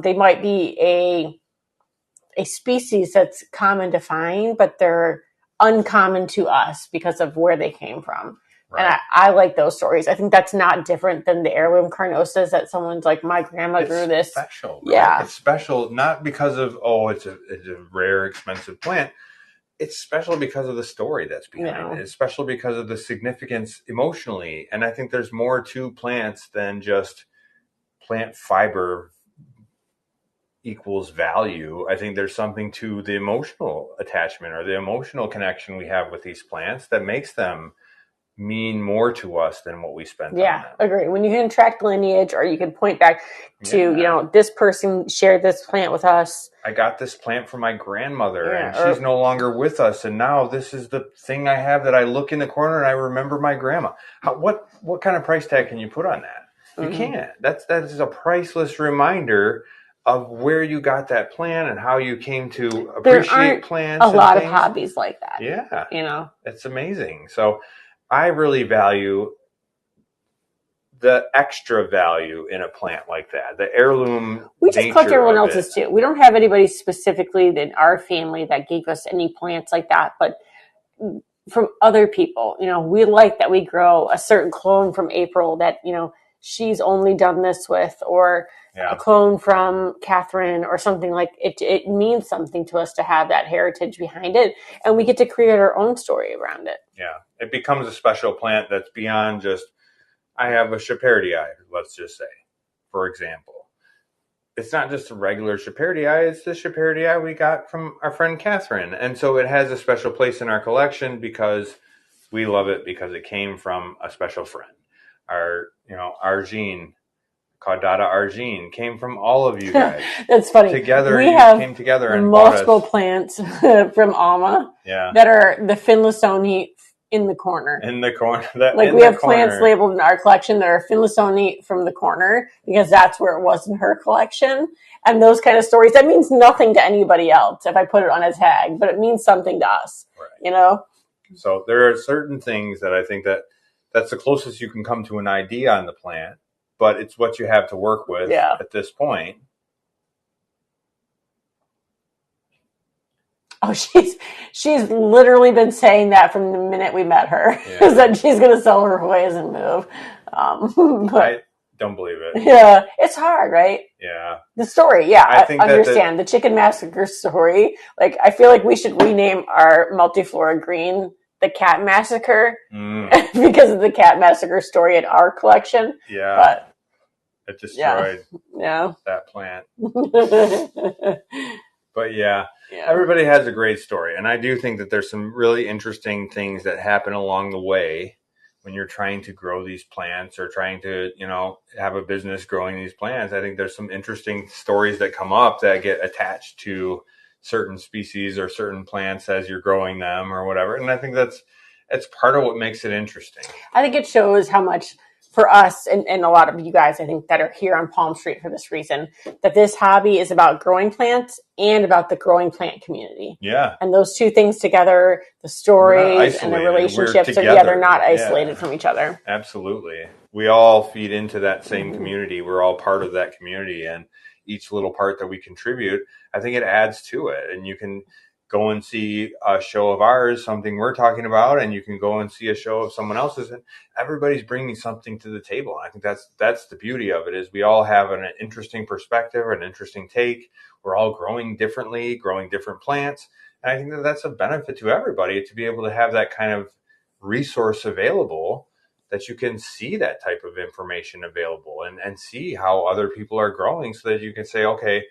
They might be a species that's common to find, but they're uncommon to us because of where they came from. Right. And I like those stories. I think that's not different than the heirloom carnosas that someone's like, my grandma grew this. It's special, right? Yeah. It's special not because of, it's a rare, expensive plant. It's special because of the story that's behind it. It's special because of the significance emotionally. And I think there's more to plants than just plant fiber equals value. I think there's something to the emotional attachment or the emotional connection we have with these plants that makes them mean more to us than what we spent on them. Agree. When you can track lineage or you can point back to, this person shared this plant with us. I got this plant from my grandmother and she's no longer with us. And now this is the thing I have that I look in the corner and I remember my grandma. What kind of price tag can you put on that? You can't. That is a priceless reminder of where you got that plant and how you came to appreciate plants. A lot of hobbies like that. Yeah. It's amazing. So I really value the extra value in a plant like that. The heirloom. We just collect everyone else's too. We don't have anybody specifically in our family that gave us any plants like that, but from other people, we like that we grow a certain clone from April that, she's only done this with, or a clone from Catherine or something like it. It means something to us to have that heritage behind it, and we get to create our own story around it. Yeah, it becomes a special plant that's beyond just, I have a Shepardii, let's just say, for example. It's not just a regular Shepardii, it's the Shepardii we got from our friend Catherine. And so it has a special place in our collection because we love it because it came from a special friend. Our, Argene, Caudata Argene, came from all of you guys. That's funny. Together, we have came together and multiple plants from Alma that are the Finlaysoni in the corner. In the corner. We have plants labeled in our collection that are Finlaysoni from the corner because that's where it was in her collection. And those kind of stories, that means nothing to anybody else if I put it on a tag, but it means something to us, So there are certain things that I think that's the closest you can come to an idea on the plant, but it's what you have to work with at this point. Oh, she's literally been saying that from the minute we met her, is that she's going to sell her Hoyas and move. But I don't believe it. Yeah, it's hard, right? Yeah. The story, I understand. The chicken massacre story, I feel like we should rename our multiflora green the cat massacre because of the cat massacre story in our collection. Yeah. But it destroyed that plant. But everybody has a great story. And I do think that there's some really interesting things that happen along the way when you're trying to grow these plants or trying to, have a business growing these plants. I think there's some interesting stories that come up that get attached to certain species or certain plants as you're growing them or whatever. And I think it's part of what makes it interesting. I think it shows how much for us and a lot of you guys, I think, that are here on Palm Street for this reason, that this hobby is about growing plants and about the growing plant community. Yeah. And those two things together, the stories and the relationships they're not isolated from each other. Absolutely. We all feed into that same community. We're all part of that community, and each little part that we contribute, I think it adds to it. And you can go and see a show of ours, something we're talking about, and you can go and see a show of someone else's, and everybody's bringing something to the table. And I think that's the beauty of it, is we all have an interesting perspective, an interesting take. We're all growing differently, growing different plants. And I think that's a benefit to everybody to be able to have that kind of resource available, that you can see that type of information available and see how other people are growing, so that you can say, okay,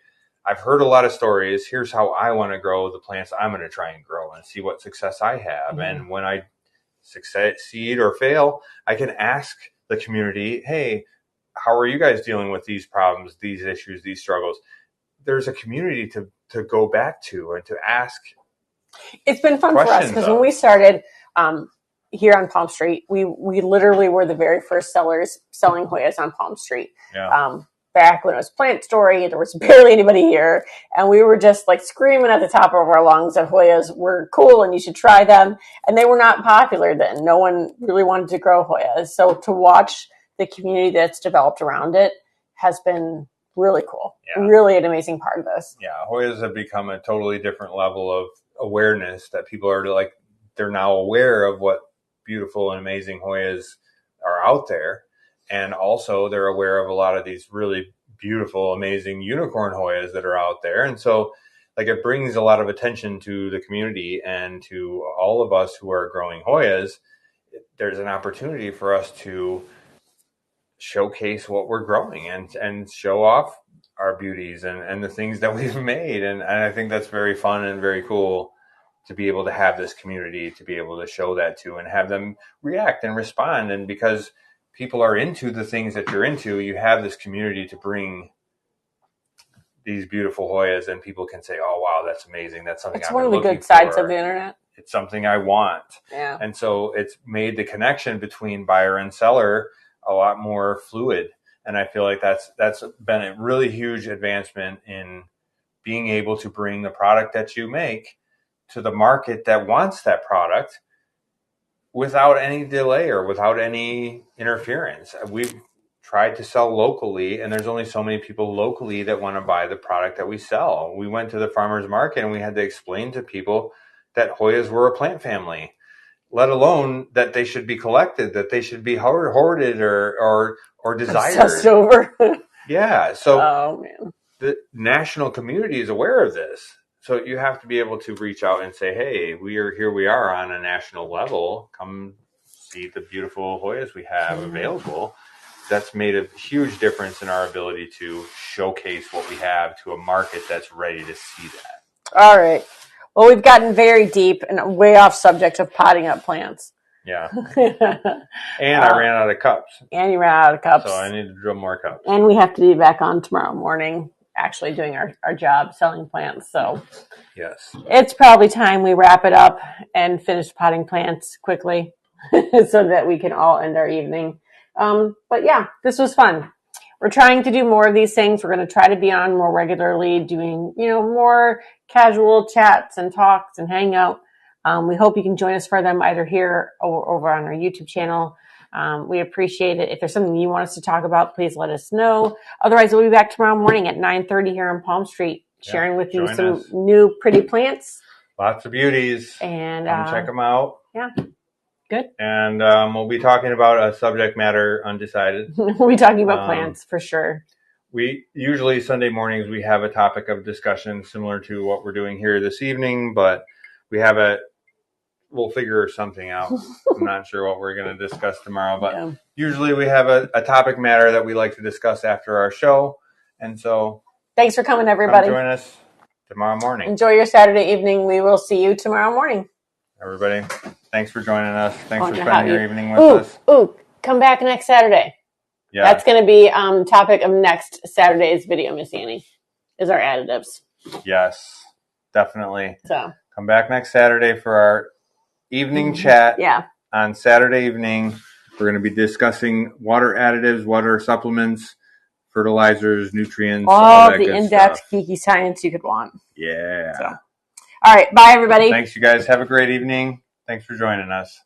I've heard a lot of stories. Here's how I want to grow the plants I'm going to try and grow, and see what success I have. And when I succeed or fail, I can ask the community, hey, how are you guys dealing with these problems, these issues, these struggles? There's a community to go back to and to ask. It's been fun for us because when we started here on Palm Street, we literally were the very first sellers selling Hoyas on Palm Street. Yeah. Back when it was Plant Story, there was barely anybody here, and we were just screaming at the top of our lungs that Hoyas were cool and you should try them. And they were not popular then. No one really wanted to grow Hoyas. So to watch the community that's developed around it has been really cool. Yeah. Really an amazing part of this. Yeah, Hoyas have become a totally different level of awareness, that people are they're now aware of what beautiful and amazing Hoyas are out there. And also they're aware of a lot of these really beautiful, amazing unicorn Hoyas that are out there. And so like it brings a lot of attention to the community and to all of us who are growing Hoyas. There's an opportunity for us to showcase what we're growing and show off our beauties and the things that we've made. And I think that's very fun and very cool to be able to have this community, to be able to show that to and have them react and respond. And because people are into the things that you're into, you have this community to bring these beautiful Hoyas, and people can say, oh, wow, that's amazing. That's something it's one of the good sides of the internet. It's something I want. Yeah. And so it's made the connection between buyer and seller a lot more fluid. And I feel like that's been a really huge advancement in being able to bring the product that you make to the market that wants that product without any delay or without any interference. We've tried to sell locally, and there's only so many people locally that want to buy the product that we sell. We went to the farmer's market and we had to explain to people that Hoyas were a plant family, let alone that they should be collected, that they should be hoarded or desired. Obsessed over. Yeah. So oh, man. The national community is aware of this. So you have to be able to reach out and say, hey, we are on a national level. Come see the beautiful Hoyas we have available. That's made a huge difference in our ability to showcase what we have to a market that's ready to see that. All right. Well, we've gotten very deep and way off subject of potting up plants. Yeah. And I ran out of cups. And you ran out of cups. So I need to drill more cups. And we have to be back on tomorrow morning, actually doing our job, selling plants. So yes, it's probably time we wrap it up and finish potting plants quickly so that we can all end our evening. But yeah, this was fun. We're trying to do more of these things. We're going to try to be on more regularly, doing, more casual chats and talks and hang out. We hope you can join us for them either here or over on our YouTube channel. We appreciate it. If there's something you want us to talk about, please let us know. Otherwise, we'll be back tomorrow morning at 9:30 here on Palm Street, sharing with you some new pretty plants. Lots of beauties. And come check them out. Yeah. Good. And we'll be talking about a subject matter undecided. We'll be talking about plants for sure. We usually Sunday mornings we have a topic of discussion similar to what we're doing here this evening, but we'll figure something out. I'm not sure what we're going to discuss tomorrow, but usually we have a topic matter that we like to discuss after our show. And so thanks for coming, everybody. Come join us tomorrow morning. Enjoy your Saturday evening. We will see you tomorrow morning. Everybody, thanks for joining us. Thanks for spending your evening with us. Come back next Saturday. Yeah. That's going to be topic of next Saturday's video, Miss Annie, is our additives. Yes, definitely. So come back next Saturday for our evening chat. Yeah. On Saturday evening, we're going to be discussing water additives, water supplements, fertilizers, nutrients, all the in-depth geeky science you could want. Yeah. So. All right. Bye, everybody. Thanks, you guys. Have a great evening. Thanks for joining us.